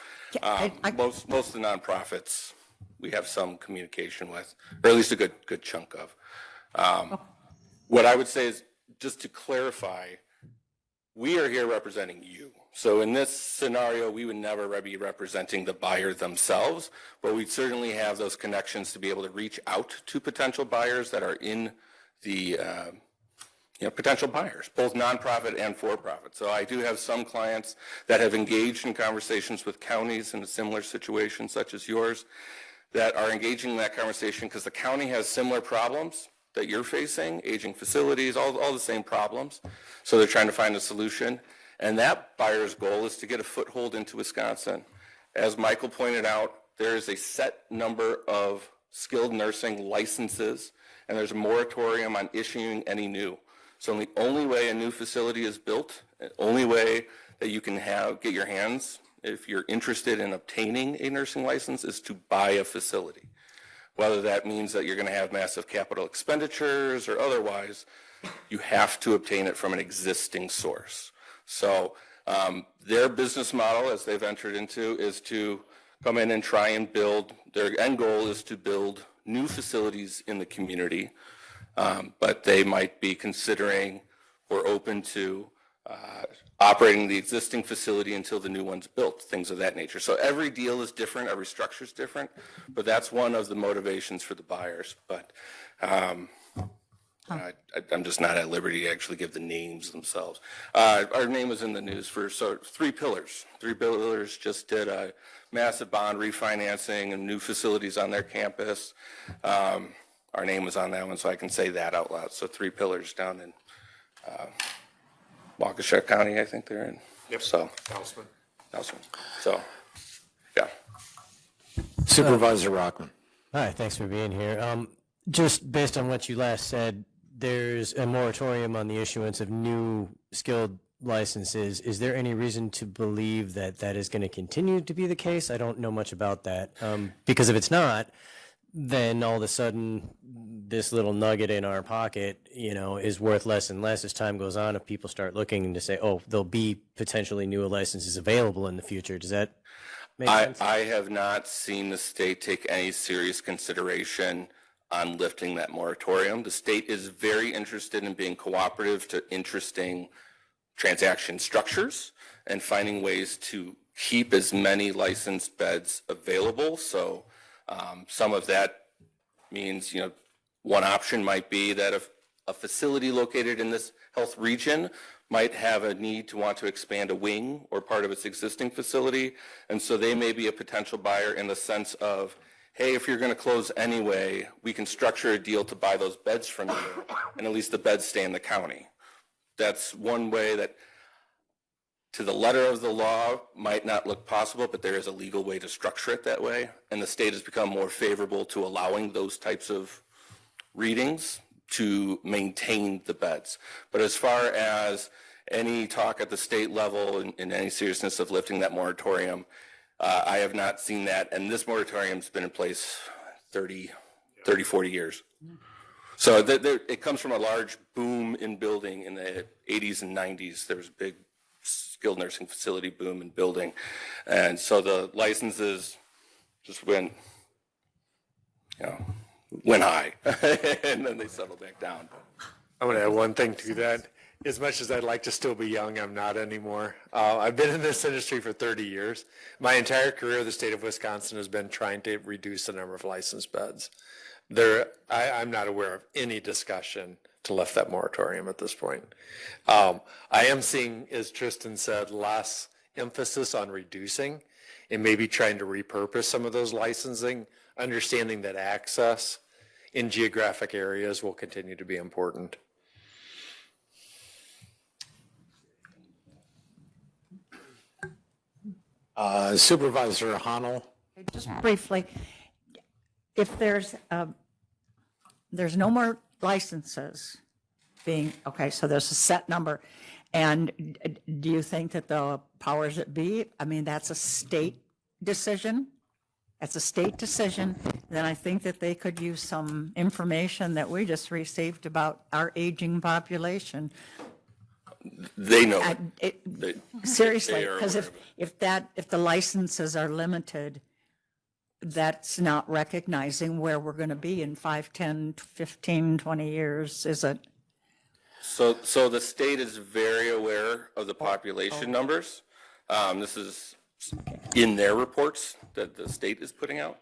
most of the nonprofits we have some communication with, or at least a good chunk of. What I would say is, just to clarify, we are here representing you. So in this scenario, we would never be representing the buyer themselves, but we'd certainly have those connections to be able to reach out to potential buyers that are in the potential buyers, both nonprofit and for-profit. So I do have some clients that have engaged in conversations with counties in a similar situation such as yours that are engaging in that conversation because the county has similar problems that you're facing, aging facilities, all the same problems. So they're trying to find a solution. And that buyer's goal is to get a foothold into Wisconsin. As Michael pointed out, there is a set number of skilled nursing licenses, and there's a moratorium on issuing any new. So the only way a new facility is built, the only way that you can get your hands, if you're interested in obtaining a nursing license, is to buy a facility. Whether that means that you're going to have massive capital expenditures or otherwise, you have to obtain it from an existing source. So their business model, as they've entered into, is to come in and try and build, their end goal is to build new facilities in the community, but they might be considering or open to operating the existing facility until the new one's built, things of that nature. So every deal is different, every structure is different, but that's one of the motivations for the buyers. But I'm just not at liberty to actually give the names themselves. Our name was in the news for Three Pillars. Three Pillars just did a massive bond refinancing and new facilities on their campus. Our name was on that one, so I can say that out loud. So Three Pillars down in Waukesha County, I think they're in. Yep. So, Nelson. So, yeah. Supervisor Rockman. Hi, thanks for being here. Just based on what you last said, there's a moratorium on the issuance of new skilled licenses. Is there any reason to believe that that is going to continue to be the case? I don't know much about that. Because if it's not, then all of a sudden this little nugget in our pocket, is worth less and less as time goes on if people start looking to say, oh, there'll be potentially newer licenses available in the future. Does that make sense? I have not seen the state take any serious consideration on lifting that moratorium. The state is very interested in being cooperative to interesting transaction structures and finding ways to keep as many licensed beds available. So some of that means, one option might be that if a facility located in this health region might have a need to want to expand a wing or part of its existing facility. And so they may be a potential buyer in the sense of, hey, if you're going to close anyway, we can structure a deal to buy those beds from you, and at least the beds stay in the county. That's one way that, to the letter of the law, might not look possible, but there is a legal way to structure it that way. And the state has become more favorable to allowing those types of readings to maintain the beds. But as far as any talk at the state level and any seriousness of lifting that moratorium, I have not seen that. And this moratorium's been in place 30, 40 years. So it comes from a large boom in building in the 80s and 90s. There was a big skilled nursing facility boom in building. And so the licenses just went high and then they settled back down. I'm going to add one thing to that. As much as I'd like to still be young, I'm not anymore. I've been in this industry for 30 years. My entire career, the state of Wisconsin has been trying to reduce the number of licensed beds. I'm not aware of any discussion to lift that moratorium at this point. I am seeing, as Tristan said, less emphasis on reducing and maybe trying to repurpose some of those licensing, understanding that access in geographic areas will continue to be important. Supervisor Honnell. Just briefly, if there's no more licenses being, okay, so there's a set number. And do you think that the powers that be, that's a state decision? That's a state decision. Then I think that they could use some information that we just received about our aging population. They know. Seriously, because if the licenses are limited, that's not recognizing where we're going to be in 5, 10, 15, 20 years, is it? So the state is very aware of the population numbers. This is in their reports that the state is putting out.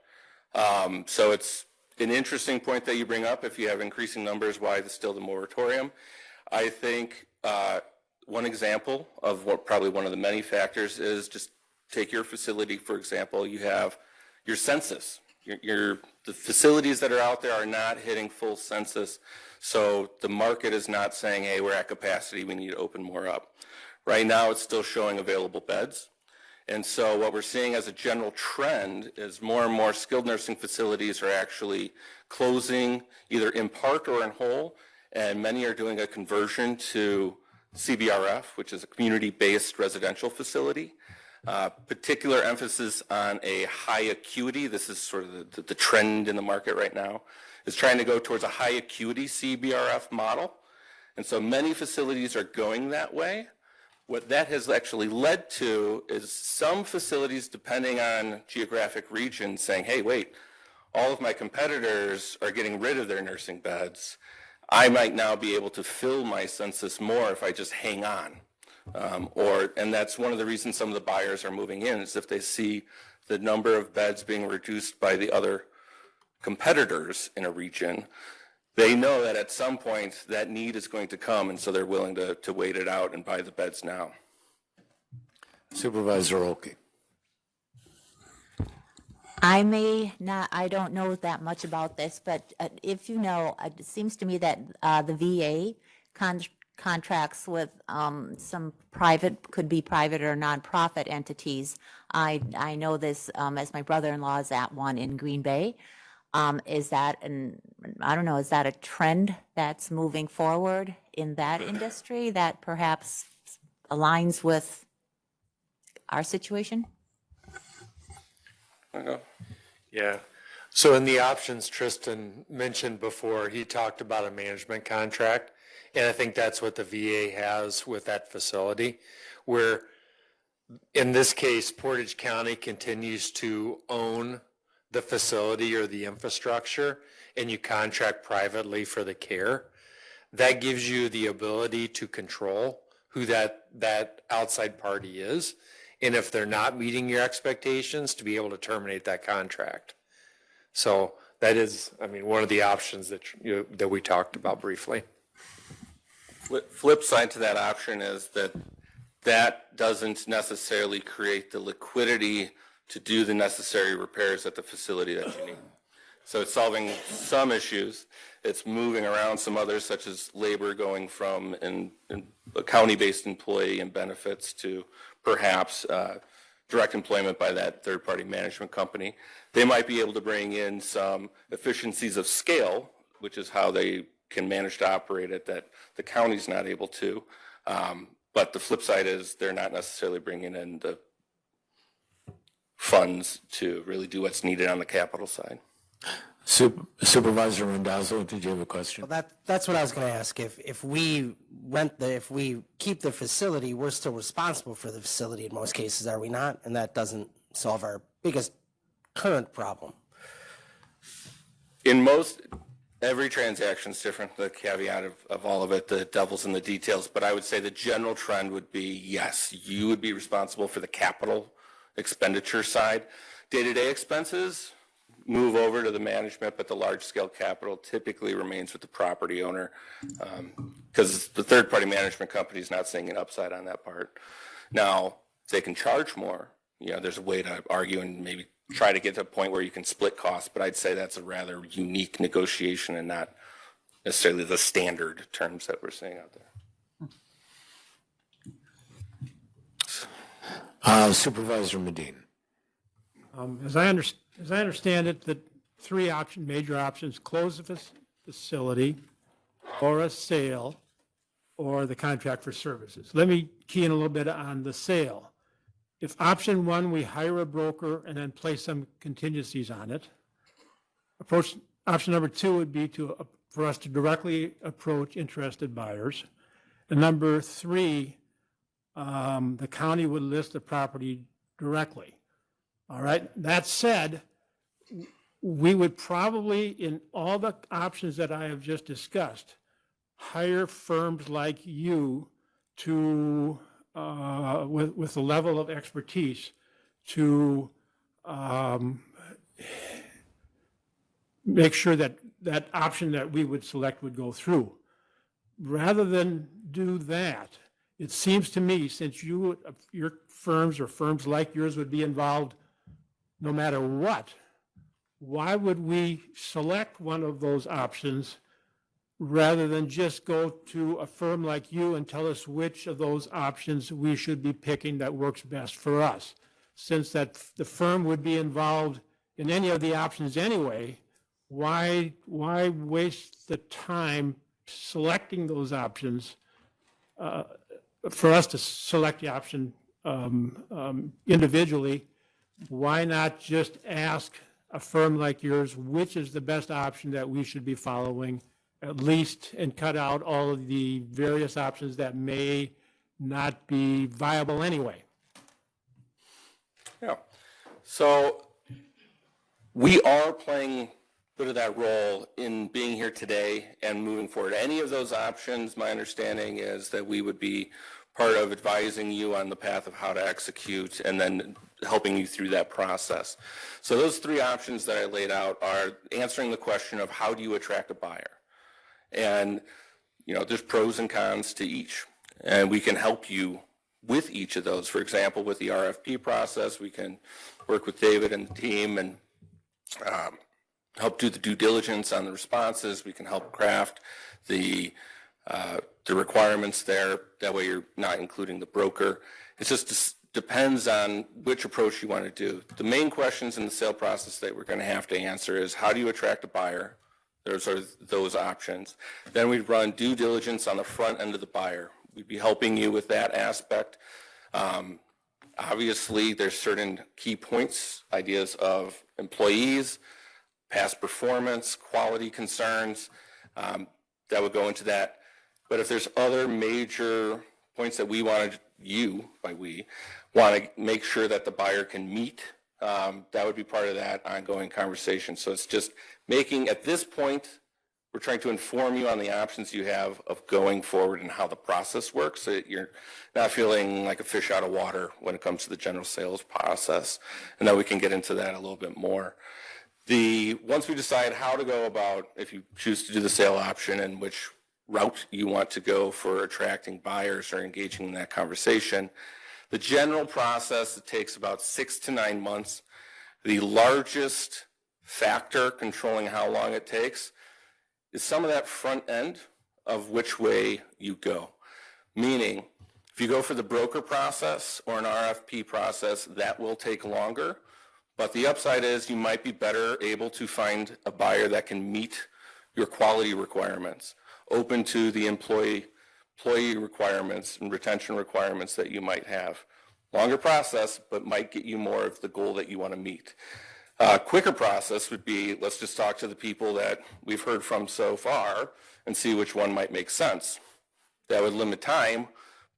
So it's an interesting point that you bring up. If you have increasing numbers, why there's still the moratorium? I think one example of what probably one of the many factors is just take your facility, for example. You have your census. The facilities that are out there are not hitting full census. So the market is not saying, hey, we're at capacity, we need to open more up. Right now, it's still showing available beds. And so what we're seeing as a general trend is more and more skilled nursing facilities are actually closing either in part or in whole, and many are doing a conversion to CBRF, which is a community-based residential facility. Particular emphasis on a high acuity, this is sort of the trend in the market right now, is trying to go towards a high acuity CBRF model. And so many facilities are going that way. What that has actually led to is some facilities, depending on geographic region, saying, hey, wait, all of my competitors are getting rid of their nursing beds. I might now be able to fill my census more if I just hang on. And that's one of the reasons some of the buyers are moving in, is if they see the number of beds being reduced by the other competitors in a region, they know that at some point that need is going to come, and so they're willing to wait it out and buy the beds now. Supervisor Olkey. I don't know that much about this, but if you know, it seems to me that the VA contracts with some private, could be private or nonprofit entities. I know this as my brother-in-law is at one in Green Bay. Is that I don't know, is that a trend that's moving forward in that industry that perhaps aligns with our situation? Yeah. So in the options Tristan mentioned before, he talked about a management contract. And I think that's what the VA has with that facility, where in this case, Portage County continues to own the facility or the infrastructure, and you contract privately for the care. That gives you the ability to control who that outside party is. And if they're not meeting your expectations, to be able to terminate that contract. So that is, I mean, one of the options that we talked about briefly. Flip side to that option is that doesn't necessarily create the liquidity to do the necessary repairs at the facility that you need. So it's solving some issues. It's moving around some others, such as labor going from a county-based employee and benefits to perhaps direct employment by that third-party management company. They might be able to bring in some efficiencies of scale, which is how they can manage to operate it that the county's not able to. But the flip side is they're not necessarily bringing in the funds to really do what's needed on the capital side. Supervisor Randazzo, did you have a question? Well, that's what I was going to ask. If we keep the facility, we're still responsible for the facility in most cases, are we not? And that doesn't solve our biggest current problem. Every transaction is different. The caveat of all of it, the devil's in the details. But I would say the general trend would be, yes, you would be responsible for the capital expenditure side. Day-to-day expenses move over to the management, but the large-scale capital typically remains with the property owner, because the third-party management company is not seeing an upside on that part. Now, if they can charge more, there's a way to argue and maybe try to get to a point where you can split costs, but I'd say that's a rather unique negotiation and not necessarily the standard terms that we're seeing out there. Supervisor Medina. As I understand it, the three major options: close the facility, or a sale, or the contract for services. Let me key in a little bit on the sale. If option one, we hire a broker and then place some contingencies on it. Option number two would be for us to directly approach interested buyers. And number three, the county would list the property directly. All right. That said, we would probably, in all the options that I have just discussed, hire firms like you to with the level of expertise to make sure that that option that we would select would go through. Rather than do that, it seems to me, since your firms or firms like yours would be involved no matter what, why would we select one of those options rather than just go to a firm like you and tell us which of those options we should be picking that works best for us? Since that the firm would be involved in any of the options anyway, why waste the time selecting those options for us to select the option individually? Why not just ask a firm like yours which is the best option that we should be following, at least, and cut out all of the various options that may not be viable anyway. Yeah. So we are playing a bit of that role in being here today and moving forward. Any of those options, my understanding is that we would be part of advising you on the path of how to execute and then helping you through that process. So those three options that I laid out are answering the question of how do you attract a buyer? And, you know, there's pros and cons to each, and we can help you with each of those. For example, with the RFP process, we can work with David and the team and help do the due diligence on the responses. We can help craft the requirements there. That way you're not including the broker. It just depends on which approach you want to do. The main questions in the sale process that we're going to have to answer is how do you attract a buyer? Those are those options. Then we'd run due diligence on the front end of the buyer. We'd be helping you with that aspect. Obviously, there's certain key points, ideas of employees, past performance, quality concerns, that would go into that. But if there's other major points that we want to make sure that the buyer can meet, that would be part of that ongoing conversation. So it's just making, at this point, we're trying to inform you on the options you have of going forward and how the process works, so that you're not feeling like a fish out of water when it comes to the general sales process. And then we can get into that a little bit more. Once we decide how to go about, if you choose to do the sale option and which route you want to go for attracting buyers or engaging in that conversation, the general process, it takes about 6 to 9 months. The largest factor controlling how long it takes is some of that front end of which way you go. Meaning, if you go for the broker process or an RFP process, that will take longer. But the upside is you might be better able to find a buyer that can meet your quality requirements, open to the employee requirements and retention requirements that you might have. Longer process, but might get you more of the goal that you want to meet. Quicker process would be, let's just talk to the people that we've heard from so far and see which one might make sense. That would limit time,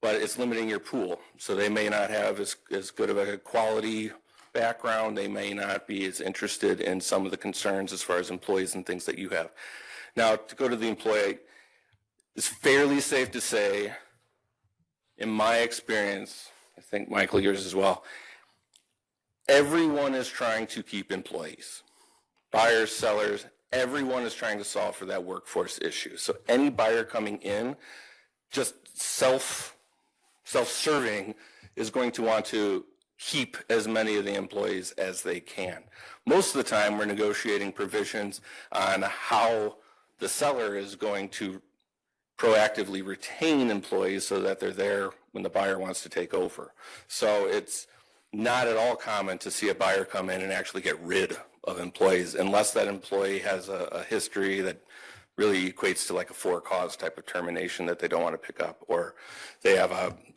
but it's limiting your pool. So they may not have as good of a quality background. They may not be as interested in some of the concerns as far as employees and things that you have. Now, to go to the employee, it's fairly safe to say, in my experience, I think Michael, yours as well, everyone is trying to keep employees. Buyers, sellers, everyone is trying to solve for that workforce issue. So any buyer coming in, just self-serving, is going to want to keep as many of the employees as they can. Most of the time, we're negotiating provisions on how the seller is going to proactively retain employees so that they're there when the buyer wants to take over. So it's not at all common to see a buyer come in and actually get rid of employees unless that employee has a history that really equates to like a for-cause type of termination that they don't want to pick up, or they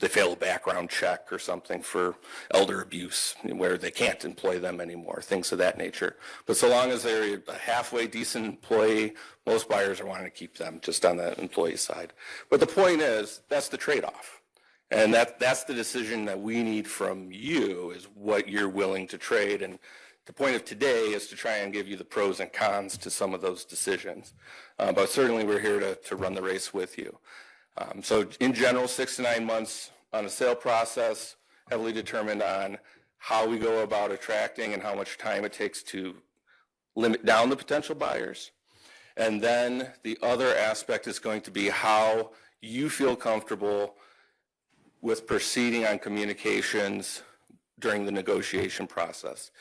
fail a background check or something for elder abuse where they can't employ them anymore, things of that nature. But so long as they're a halfway decent employee, most buyers are wanting to keep them just on the employee side. But the point is, that's the trade-off. And that's the decision that we need from you, is what you're willing to trade. And the point of today is to try and give you the pros and cons to some of those decisions. But certainly we're here to run the race with you. So in general, 6 to 9 months on a sale process, heavily determined on how we go about attracting and how much time it takes to limit down the potential buyers. And then the other aspect is going to be how you feel comfortable with proceeding on communications during the negotiation process.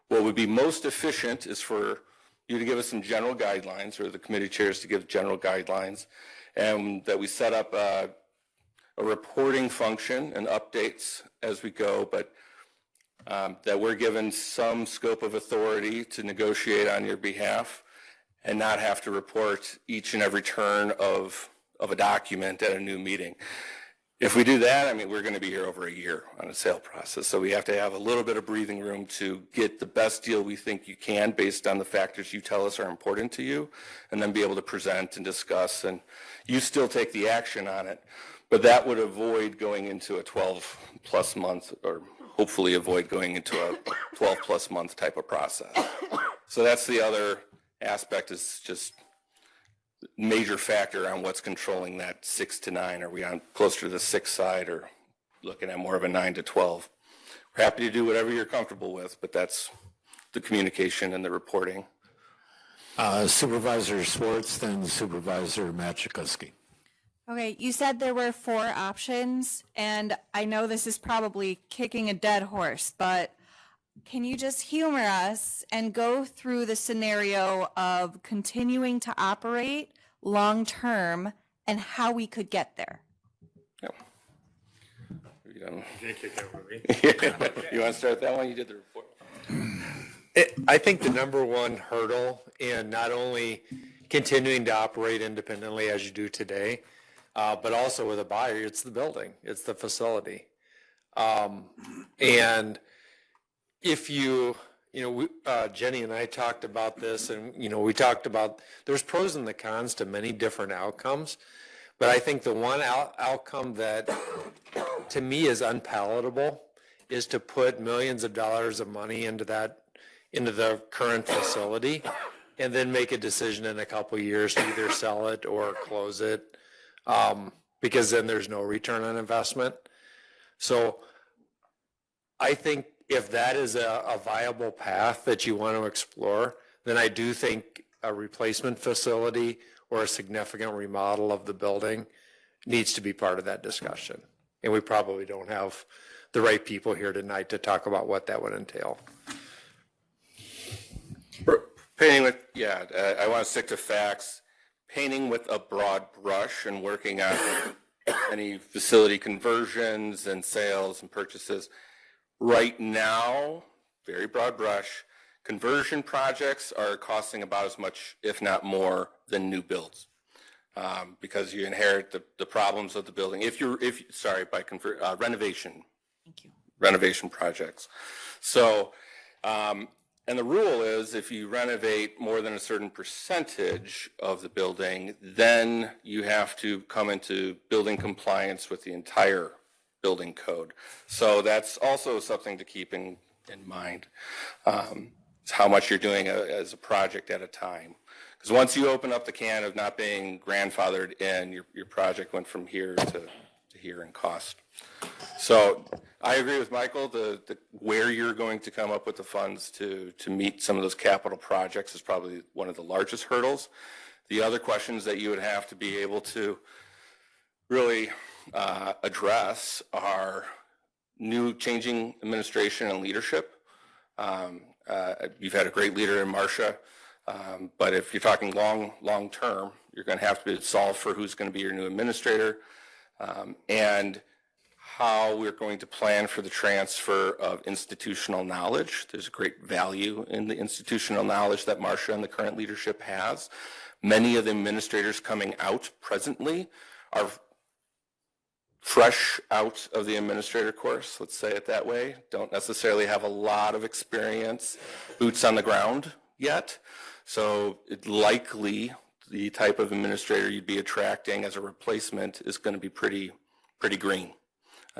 What would be most efficient is for you to give us some general guidelines, or the committee chairs to give general guidelines, and that we set up a reporting function and updates as we go, but that we're given some scope of authority to negotiate on your behalf and not have to report each and every turn of a document at a new meeting. If we do that, I mean, we're going to be here over a year on a sale process. So we have to have a little bit of breathing room to get the best deal we think you can based on the factors you tell us are important to you, and then be able to present and discuss, and you still take the action on it. But that would avoid going into a 12-plus month, or hopefully avoid going into a 12-plus month type of process. So that's the other aspect, is just major factor on what's controlling that 6 to 9. Are we on closer to the 6 side, or looking at more of a 9 to 12? We're happy to do whatever you're comfortable with, but that's the communication and the reporting. Supervisor Schwartz, then Supervisor Machikowski. Okay, you said there were 4 options, and I know this is probably kicking a dead horse, but can you just humor us and go through the scenario of continuing to operate long-term and how we could get there? You want to start that one? You did the report. I think the number one hurdle in not only continuing to operate independently as you do today, but also with a buyer, it's the building, it's the facility. And if Jenny and I talked about this, and, we talked about, there's pros and the cons to many different outcomes, but I think the one outcome that to me is unpalatable is to put millions of dollars of money into the current facility and then make a decision in a couple of years to either sell it or close it, because then there's no return on investment. So I think if that is a viable path that you want to explore, then I do think a replacement facility or a significant remodel of the building needs to be part of that discussion. And we probably don't have the right people here tonight to talk about what that would entail. Painting with, I want to stick to facts. Painting with a broad brush and working on any facility conversions and sales and purchases. Right now, very broad brush, conversion projects are costing about as much, if not more, than new builds, because you inherit the problems of the building. Renovation. Thank you. Renovation projects. So, and the rule is if you renovate more than a certain percentage of the building, then you have to come into building compliance with the entire building code. So that's also something to keep in mind. It's how much you're doing as a project at a time. Because once you open up the can of not being grandfathered in, your project went from here to here in cost. So I agree with Michael, where you're going to come up with the funds to meet some of those capital projects is probably one of the largest hurdles. The other questions that you would have to be able to really address are changing administration and leadership. You've had a great leader in Marcia, but if you're talking long term, you're going to have to solve for who's going to be your new administrator, and how we're going to plan for the transfer of institutional knowledge. There's a great value in the institutional knowledge that Marcia and the current leadership has. Many of the administrators coming out presently are fresh out of the administrator course, let's say it that way, don't necessarily have a lot of experience, boots on the ground yet. So it likely the type of administrator you'd be attracting as a replacement is going to be pretty green.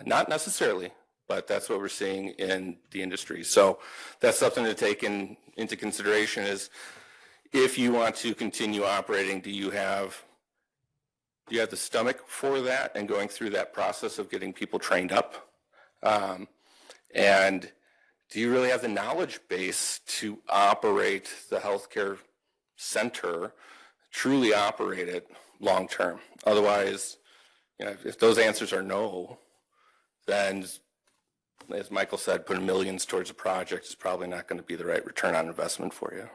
Not necessarily, but that's what we're seeing in the industry. So that's something to take into consideration is if you want to continue operating, do you have the stomach for that and going through that process of getting people trained up? And do you really have the knowledge base to operate the healthcare center, truly operate it long term? Otherwise, if those answers are no, then, as Michael said, putting millions towards a project is probably not going to be the right return on investment for you.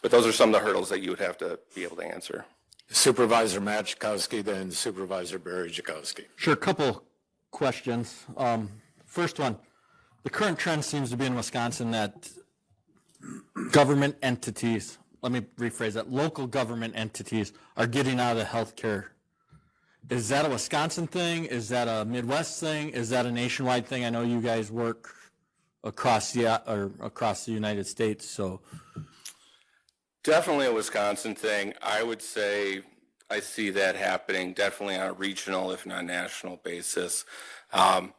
But those are some of the hurdles that you would have to be able to answer. Supervisor Machikowski, then Supervisor Barry-Jakowski. Sure, a couple questions. First one, the current trend seems to be in Wisconsin that government entities, let me rephrase that, local government entities are getting out of the healthcare Is that a Wisconsin thing? Is that a Midwest thing? Is that a nationwide thing? I know you guys work across the United States, so. Definitely a Wisconsin thing. I would say I see that happening definitely on a regional, if not national basis. I'd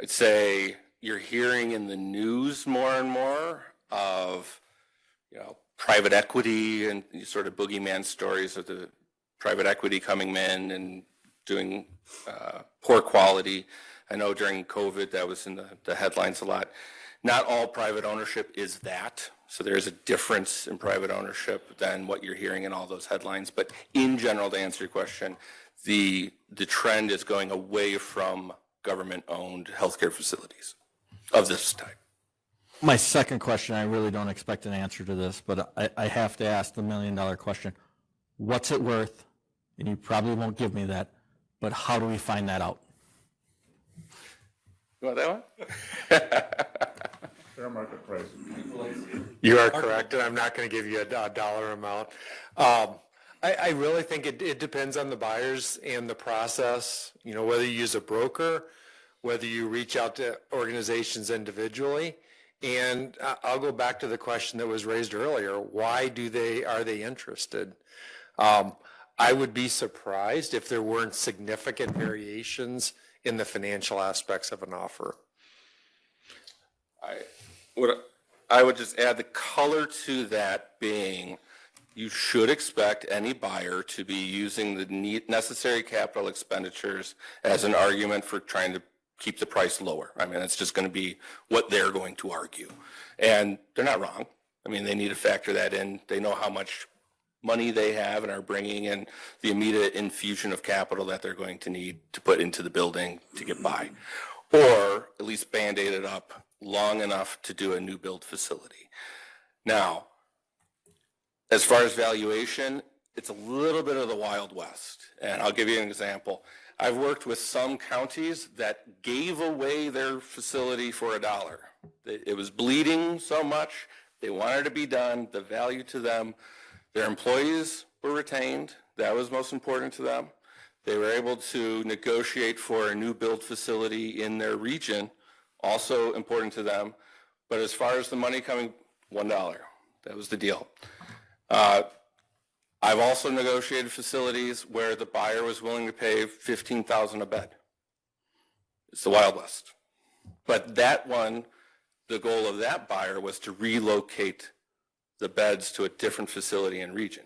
say you're hearing in the news more and more of, private equity and these sort of boogeyman stories of the private equity coming in and doing poor quality. I know during COVID that was in the headlines a lot. Not all private ownership is that. So there is a difference in private ownership than what you're hearing in all those headlines. But in general, to answer your question, the trend is going away from government-owned healthcare facilities of this type. My second question, I really don't expect an answer to this, but I have to ask the $1 million question. What's it worth? And you probably won't give me that, but how do we find that out? You want that one? Fair market price. You are correct, and I'm not going to give you a dollar amount. I really think it depends on the buyers and the process, whether you use a broker, whether you reach out to organizations individually. And I'll go back to the question that was raised earlier. Why are they interested? I would be surprised if there weren't significant variations in the financial aspects of an offer. I would just add the color to that being, you should expect any buyer to be using the necessary capital expenditures as an argument for trying to keep the price lower. I mean, it's just going to be what they're going to argue. And they're not wrong. I mean, they need to factor that in. They know how much money they have and are bringing in the immediate infusion of capital that they're going to need to put into the building to get by, or at least Band-Aid it up long enough to do a new build facility. Now, as far as valuation, it's a little bit of the Wild West. And I'll give you an example. I've worked with some counties that gave away their facility for $1. It was bleeding so much, they wanted to be done, the value to them. Their employees were retained, that was most important to them. They were able to negotiate for a new build facility in their region, also important to them. But as far as the money coming, $1, that was the deal. I've also negotiated facilities where the buyer was willing to pay $15,000 a bed. It's the Wild West. But that one, the goal of that buyer was to relocate the beds to a different facility and region.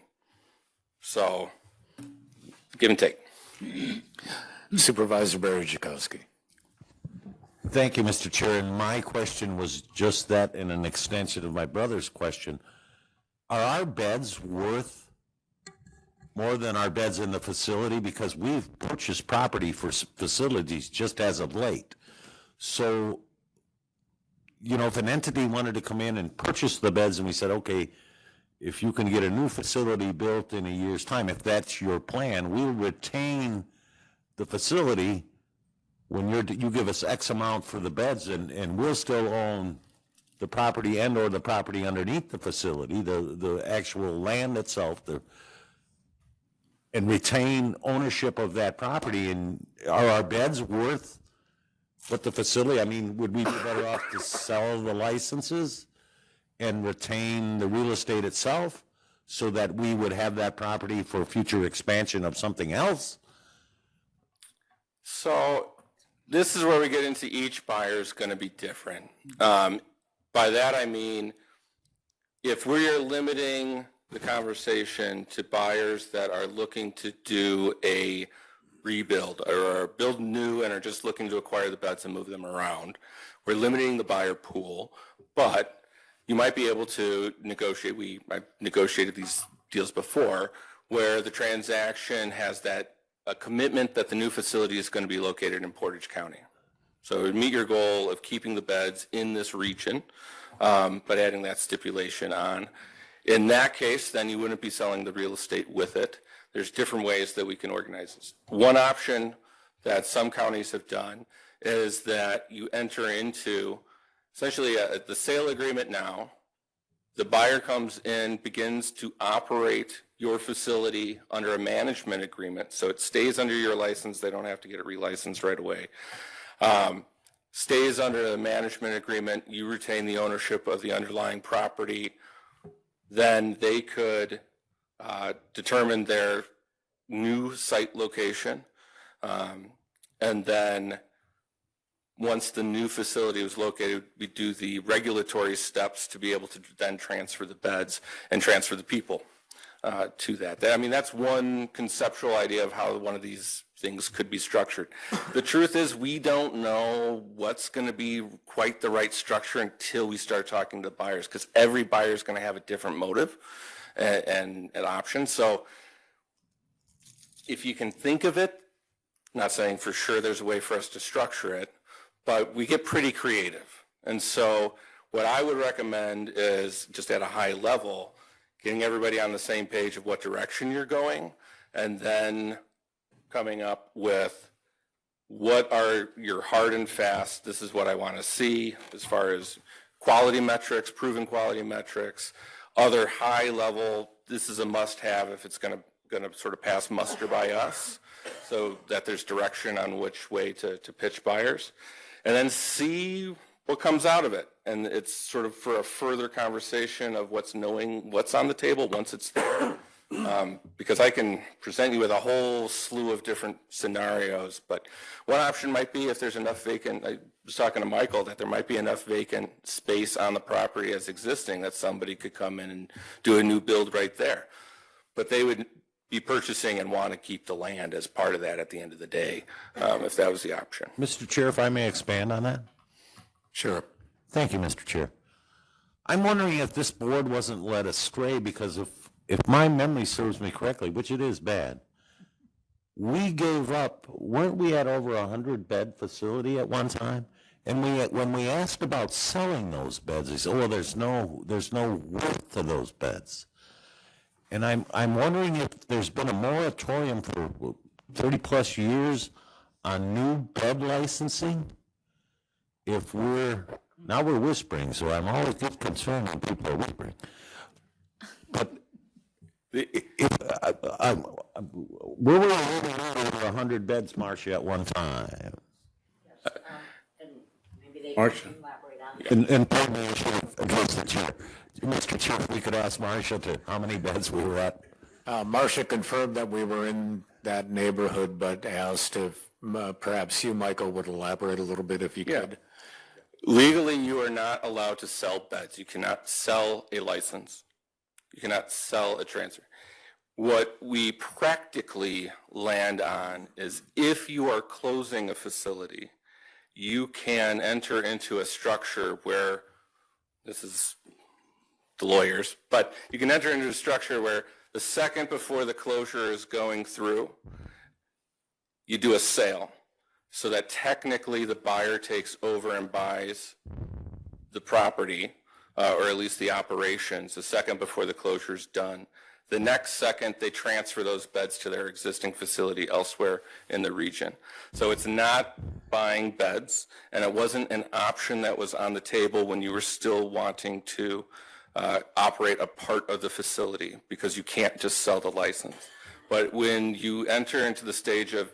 So, give and take. Supervisor Barry-Jakowski. Thank you, Mr. Chair. And my question was just that in an extension of my brother's question. Are our beds worth more than our beds in the facility? Because we've purchased property for facilities just as of late. So, if an entity wanted to come in and purchase the beds and we said, okay, if you can get a new facility built in a year's time, if that's your plan, we'll retain the facility when you give us X amount for the beds, and we'll still own the property and or the property underneath the facility, the actual land itself, and retain ownership of that property. And are our beds worth what the facility, would we be better off to sell the licenses and retain the real estate itself so that we would have that property for future expansion of something else? So this is where we get into each buyer is going to be different. By that I mean, if we are limiting the conversation to buyers that are looking to do a rebuild or build new and are just looking to acquire the beds and move them around, we're limiting the buyer pool. But you might be able to negotiate, I've negotiated these deals before, where the transaction has a commitment that the new facility is going to be located in Portage County. So it would meet your goal of keeping the beds in this region, but adding that stipulation on. In that case, then you wouldn't be selling the real estate with it. There's different ways that we can organize this. One option that some counties have done is that you enter into essentially the sale agreement now. The buyer comes in, begins to operate your facility under a management agreement, so it stays under your license, they don't have to get it relicensed right away. Stays under the management agreement, you retain the ownership of the underlying property, then they could determine their new site location. And then once the new facility was located, we do the regulatory steps to be able to then transfer the beds and transfer the people to that. I mean, that's one conceptual idea of how one of these things could be structured. The truth is, we don't know what's going to be quite the right structure until we start talking to buyers, because every buyer is going to have a different motive and an option. So if you can think of it, not saying for sure there's a way for us to structure it, but we get pretty creative. And so what I would recommend is, just at a high level, getting everybody on the same page of what direction you're going, and then coming up with what are your hard and fast, this is what I want to see as far as quality metrics, proven quality metrics, other high level, this is a must have if it's going to sort of pass muster by us, so that there's direction on which way to pitch buyers, and then see what comes out of it. And it's sort of for a further conversation of knowing what's on the table once it's there. Because I can present you with a whole slew of different scenarios, but one option might be, if there's enough vacant, I was talking to Michael, that there might be enough vacant space on the property as existing that somebody could come in and do a new build right there. But they would be purchasing and want to keep the land as part of that at the end of the day, if that was the option. Mr. Chair, if I may expand on that? Sure. Thank you, Mr. Chair. I'm wondering if this board wasn't led astray, because if my memory serves me correctly, which it is bad, we gave up, weren't we at over 100-bed facility at one time? And when we asked about selling those beds, they said, oh, well, there's no worth to those beds. And I'm wondering if there's been a moratorium for 30-plus years on new bed licensing. If now we're whispering, so I'm always get concerned when people are whispering. But we were living over 100 beds, Marcia, at one time. And maybe they Marcia. can elaborate on that. And pardon me, I should have addressed the chair. Mr. Chair, if we could ask Marcia to how many beds we were at. Marcia confirmed that we were in that neighborhood, but asked if perhaps you, Michael, would elaborate a little bit if you could. Legally, you are not allowed to sell beds. You cannot sell a license. You cannot sell a transfer. What we practically land on is, if you are closing a facility, you can enter into a structure where, this is the lawyers, but you can enter into a structure where the second before the closure is going through, you do a sale, so that technically the buyer takes over and buys the property, or at least the operations, the second before the closure is done. The next second, they transfer those beds to their existing facility elsewhere in the region. So it's not buying beds, and it wasn't an option that was on the table when you were still wanting to operate a part of the facility, because you can't just sell the license. But when you enter into the stage of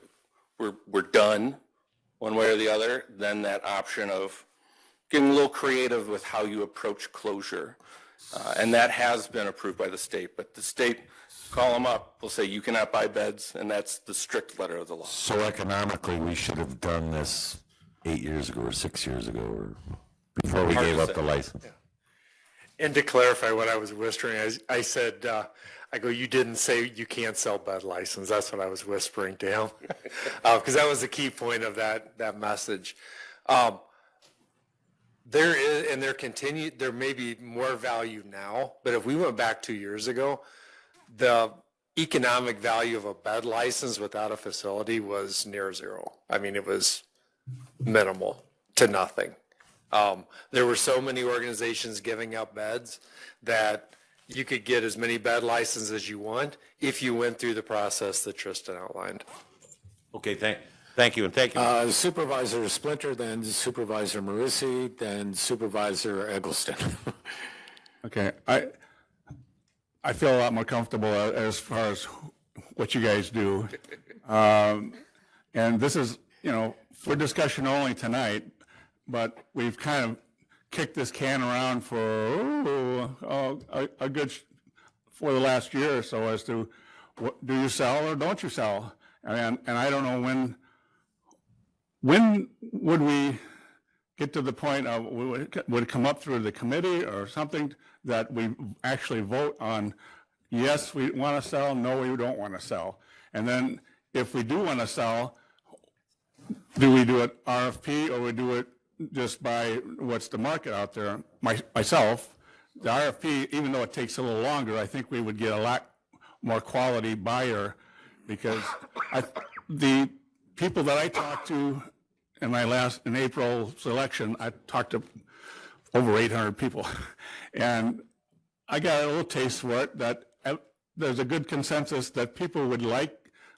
we're done one way or the other, then that option of getting a little creative with how you approach closure. And that has been approved by the state, but the state, call them up, will say you cannot buy beds, and that's the strict letter of the law. So economically, we should have done this 8 years ago or 6 years ago, or before we gave up the license. Yeah. And to clarify what I was whispering, I said, I go, you didn't say you can't sell bed license. That's what I was whispering to him, because that was the key point of that message. There is, and there may be more value now, but if we went back 2 years ago, the economic value of a bed license without a facility was near zero. I mean, it was minimal to nothing. There were so many organizations giving up beds that you could get as many bed licenses as you want if you went through the process that Tristan outlined. Okay, thank you, and thank you. Supervisor Splinter, then Supervisor Marissi, then Supervisor Eggleston. Okay, I feel a lot more comfortable as far as what you guys do. And this is, for discussion only tonight, but we've kind of kicked this can around for for the last year or so as to do you sell or don't you sell? And I don't know when would we get to the point of, would it come up through the committee or something that we actually vote on, yes, we want to sell, no, we don't want to sell. And then if we do want to sell, do we do it RFP or we do it just by what's the market out there? Myself, the RFP, even though it takes a little longer, I think we would get a lot more quality buyer, because the people that I talked to in in April selection, I talked to over 800 people, and I got a little taste for it that there's a good consensus that people would like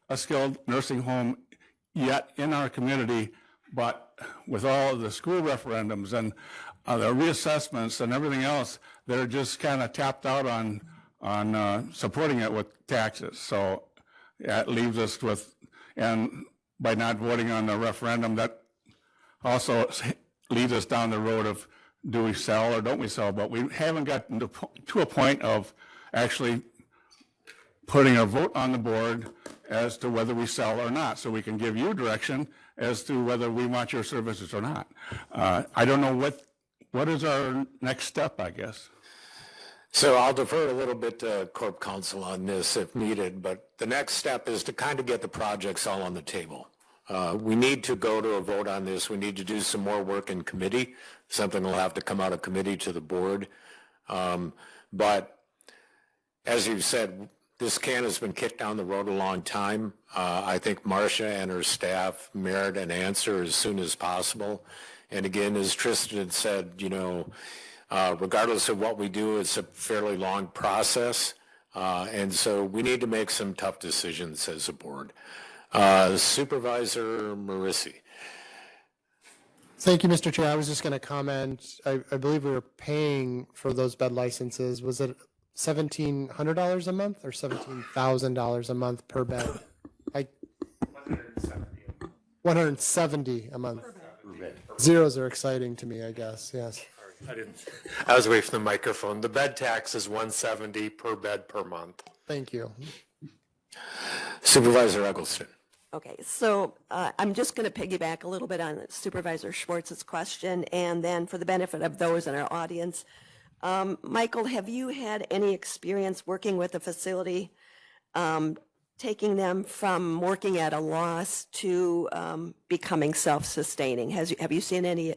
a skilled nursing home yet in our community, but with all of the school referendums and the reassessments and everything else, they're just kind of tapped out on supporting it with taxes. So it leaves us with, and by not voting on the referendum, that also leads us down the road of, do we sell or don't we sell? But we haven't gotten to a point of actually putting a vote on the board as to whether we sell or not, so we can give you direction as to whether we want your services or not. I don't know what is our next step, I guess. So I'll defer a little bit to Corp Counsel on this if needed, but the next step is to kind of get the projects all on the table. We need to go to a vote on this. We need to do some more work in committee. Something will have to come out of committee to the board. But as you've said, this can has been kicked down the road a long time. I think Marcia and her staff merit an answer as soon as possible. And again, as Tristan had said, regardless of what we do, it's a fairly long process. And so we need to make some tough decisions as a board. Supervisor Marissi. Thank you, Mr. Chair. I was just going to comment. I believe we were paying for those bed licenses. Was it $1,700 a month or $17,000 a month per bed? 170 a month. Zeros are exciting to me, I guess. Yes. I was away from the microphone. The bed tax is $170 per bed per month. Thank you. Supervisor Eggleston. Okay, so I'm just going to piggyback a little bit on Supervisor Schwartz's question, and then for the benefit of those in our audience, Michael, have you had any experience working with a facility, taking them from working at a loss to becoming self-sustaining? Have you seen any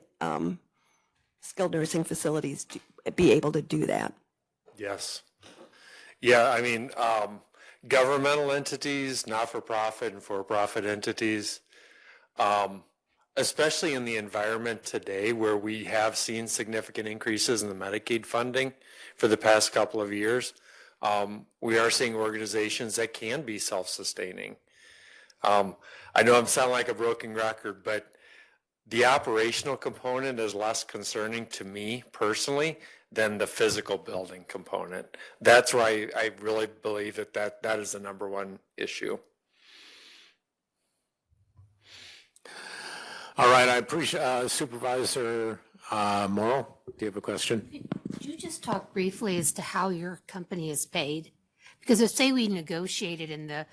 skilled nursing facilities be able to do that? Yes. Yeah, I mean, governmental entities, not-for-profit and for-profit entities, especially in the environment today where we have seen significant increases in the Medicaid funding for the past couple of years, we are seeing organizations that can be self-sustaining. I know I'm sounding like a broken record, but the operational component is less concerning to me personally than the physical building component. That's why I really believe that is the number one issue. All right, I appreciate Supervisor Morrow. Do you have a question? Could you just talk briefly as to how your company is paid? Because if, say, we negotiated and the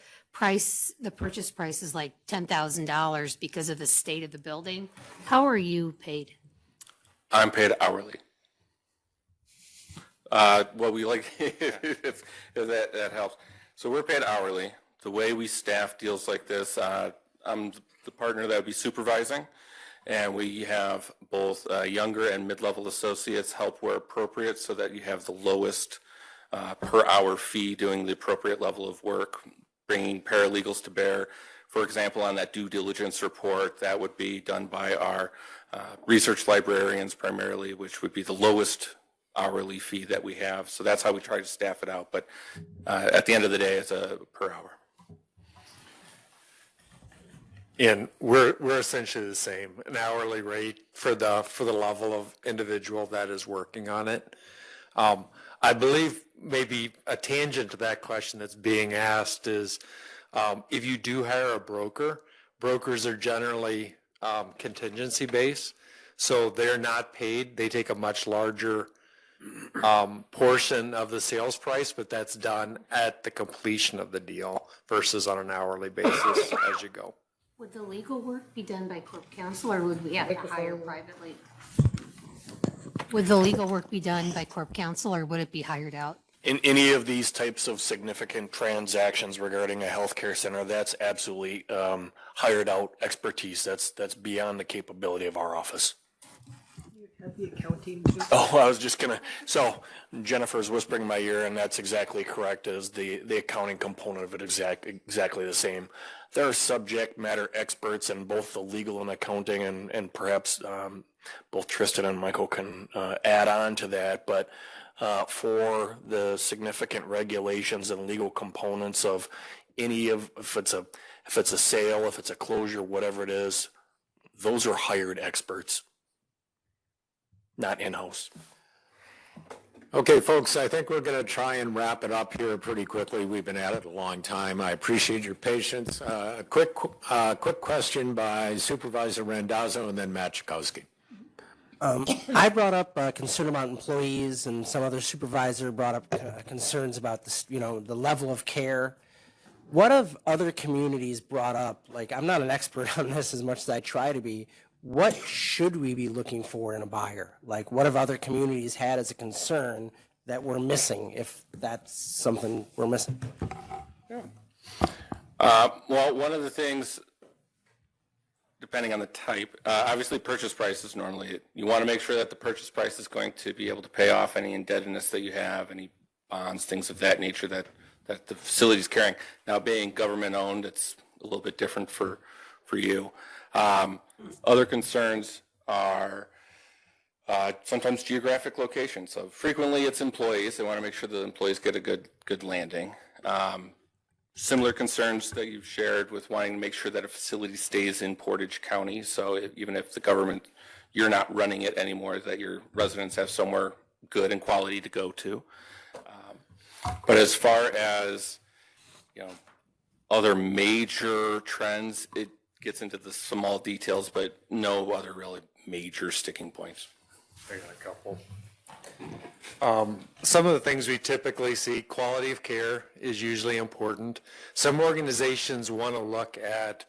purchase price is like $10,000 because of the state of the building, how are you paid? I'm paid hourly. Well, we like, if that helps. So we're paid hourly. The way we staff deals like this, I'm the partner that would be supervising, and we have both younger and mid-level associates help where appropriate so that you have the lowest per hour fee doing the appropriate level of work, bringing paralegals to bear. For example, on that due diligence report, that would be done by our research librarians primarily, which would be the lowest hourly fee that we have. So that's how we try to staff it out. But at the end of the day, it's a per hour. And we're essentially the same, an hourly rate for the level of individual that is working on it. I believe maybe a tangent to that question that's being asked is, if you do hire a broker, brokers are generally contingency based, so they're not paid. They take a much larger portion of the sales price, but that's done at the completion of the deal versus on an hourly basis as you go. Would the legal work be done by corp counsel, or would we have to hire privately? Would the legal work be done by corp counsel, or would it be hired out? In any of these types of significant transactions regarding a healthcare center, that's absolutely hired out expertise. That's beyond the capability of our office. The accounting. Oh, I was just gonna, so Jennifer's whispering in my ear, and that's exactly correct, is the accounting component of it exactly the same. There are subject matter experts in both the legal and accounting, and perhaps both Tristan and Michael can add on to that, but for the significant regulations and legal components of any of, if it's a sale, if it's a closure, whatever it is, those are hired experts, not in-house. Okay, folks, I think we're going to try and wrap it up here pretty quickly. We've been at it a long time. I appreciate your patience. A quick question by Supervisor Randazzo and then Matt Chakowski. I brought up concern about employees, and some other supervisor brought up concerns about this, the level of care. What have other communities brought up? Like, I'm not an expert on this as much as I try to be. What should we be looking for in a buyer? Like, what have other communities had as a concern that we're missing, if that's something we're missing? Well, one of the things, depending on the type, obviously purchase price is normally, you want to make sure that the purchase price is going to be able to pay off any indebtedness that you have, any bonds, things of that nature that the facility is carrying. Now, being government owned, it's a little bit different for you. Other concerns are sometimes geographic location. So frequently it's employees. They want to make sure the employees get a good landing. Similar concerns that you've shared with wanting to make sure that a facility stays in Portage County. So even if the government, you're not running it anymore, that your residents have somewhere good and quality to go to. But as far as, other major trends, it gets into the small details, but no other really major sticking points. I got a couple. Some of the things we typically see, quality of care is usually important. Some organizations want to look at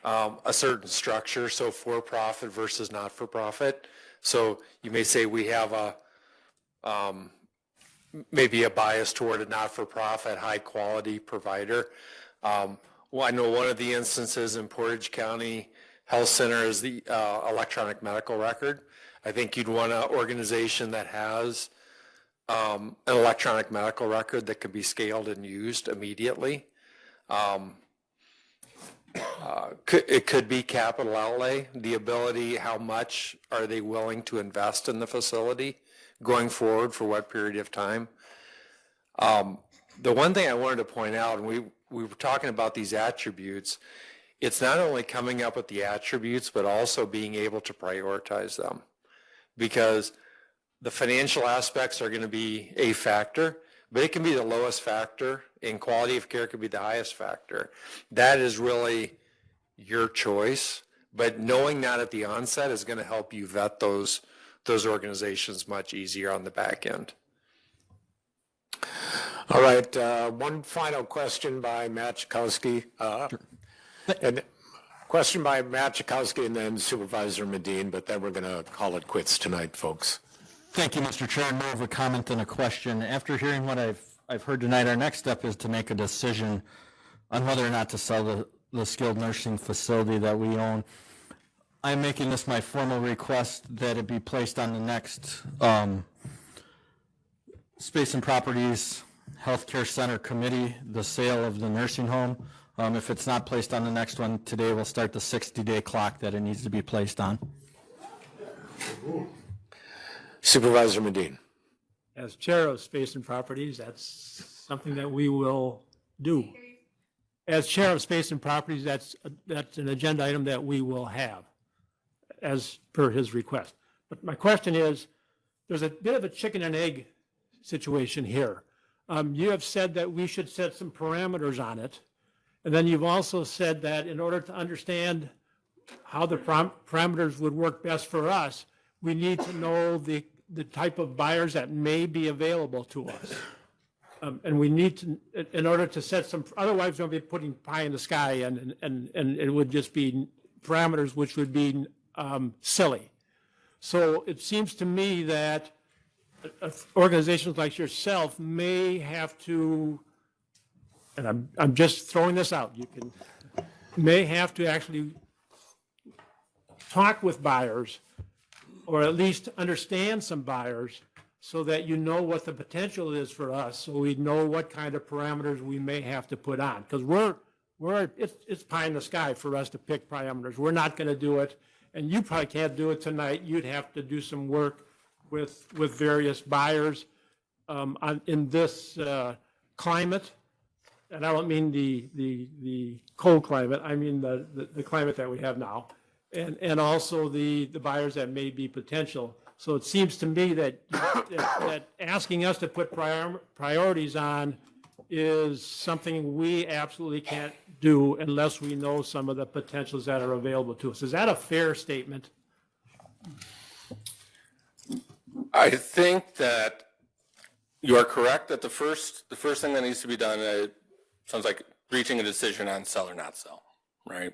a certain structure, so for-profit versus not-for-profit. So you may say we have maybe a bias toward a not-for-profit, high-quality provider. Well, I know one of the instances in Portage County Health Center is the electronic medical record. I think you'd want an organization that has an electronic medical record that can be scaled and used immediately. It could be capital outlay, the ability, how much are they willing to invest in the facility going forward, for what period of time. The one thing I wanted to point out, and we were talking about these attributes, it's not only coming up with the attributes, but also being able to prioritize them. Because the financial aspects are going to be a factor, but it can be the lowest factor, and quality of care could be the highest factor. That is really your choice, but knowing that at the onset is going to help you vet those organizations much easier on the back end. All right, one final question by Matt Chakowski. And question by Matt Chakowski and then Supervisor Medine, but then we're going to call it quits tonight, folks. Thank you, Mr. Chair. More of a comment than a question. After hearing what I've heard tonight, our next step is to make a decision on whether or not to sell the skilled nursing facility that we own. I'm making this my formal request that it be placed on the next Space and Properties Healthcare Center Committee, the sale of the nursing home. If it's not placed on the next one, today we'll start the 60-day clock that it needs to be placed on. Supervisor Medine. As chair of Space and Properties, that's something that we will do. As chair of Space and Properties, that's an agenda item that we will have, as per his request. But my question is, there's a bit of a chicken and egg situation here. You have said that we should set some parameters on it. And then you've also said that in order to understand how the parameters would work best for us, we need to know the type of buyers that may be available to us. And we need to, in order to set some, otherwise we'll be putting pie in the sky and it would just be parameters which would be silly. So it seems to me that organizations like yourself may have to, and I'm just throwing this out, may have to actually talk with buyers or at least understand some buyers so that you know what the potential is for us, so we know what kind of parameters we may have to put on. Because it's pie in the sky for us to pick parameters. We're not going to do it, and you probably can't do it tonight. You'd have to do some work with various buyers in this climate. And I don't mean the cold climate, I mean the climate that we have now. And also the buyers that may be potential. So it seems to me that asking us to put priorities on is something we absolutely can't do unless we know some of the potentials that are available to us. Is that a fair statement? I think that you are correct that the first thing that needs to be done sounds like reaching a decision on sell or not sell, right?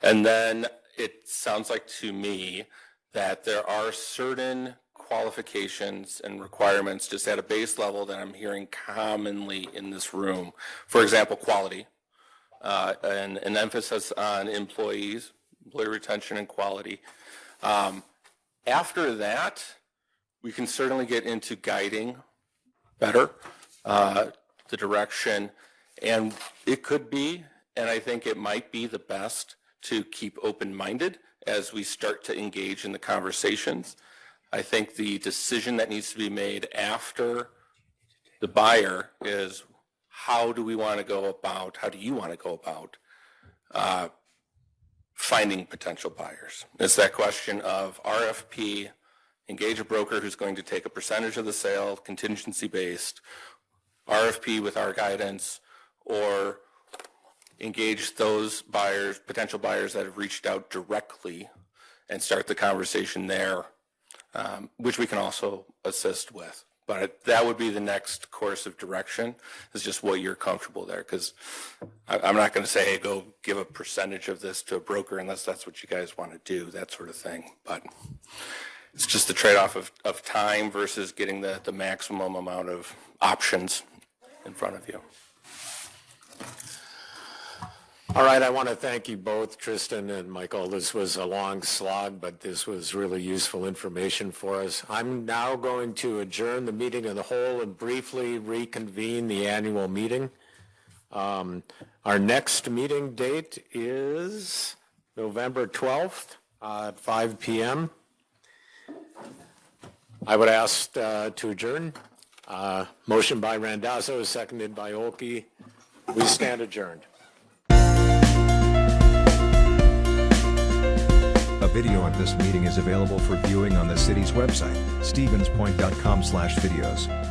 And then it sounds like to me that there are certain qualifications and requirements just at a base level that I'm hearing commonly in this room. For example, quality, and an emphasis on employee retention and quality. After that, we can certainly get into guiding better the direction, and it could be, and I think it might be the best to keep open-minded as we start to engage in the conversations. I think the decision that needs to be made after the buyer is how do you want to go about finding potential buyers? It's that question of RFP, engage a broker who's going to take a percentage of the sale, contingency-based, RFP with our guidance, or engage those buyers, potential buyers that have reached out directly and start the conversation there, which we can also assist with. But that would be the next course of direction, is just what you're comfortable there. Because I'm not going to say, hey, go give a percentage of this to a broker unless that's what you guys want to do, that sort of thing. But it's just the trade-off of time versus getting the maximum amount of options in front of you. All right, I want to thank you both, Tristan and Michael. This was a long slog, but this was really useful information for us. I'm now going to adjourn the meeting of the whole and briefly reconvene the annual meeting. Our next meeting date is November 12th at 5 p.m. I would ask to adjourn. Motion by Randazzo, seconded by Olkey. We stand adjourned. A video of this meeting is available for viewing on the city's website, stevenspoint.com/videos.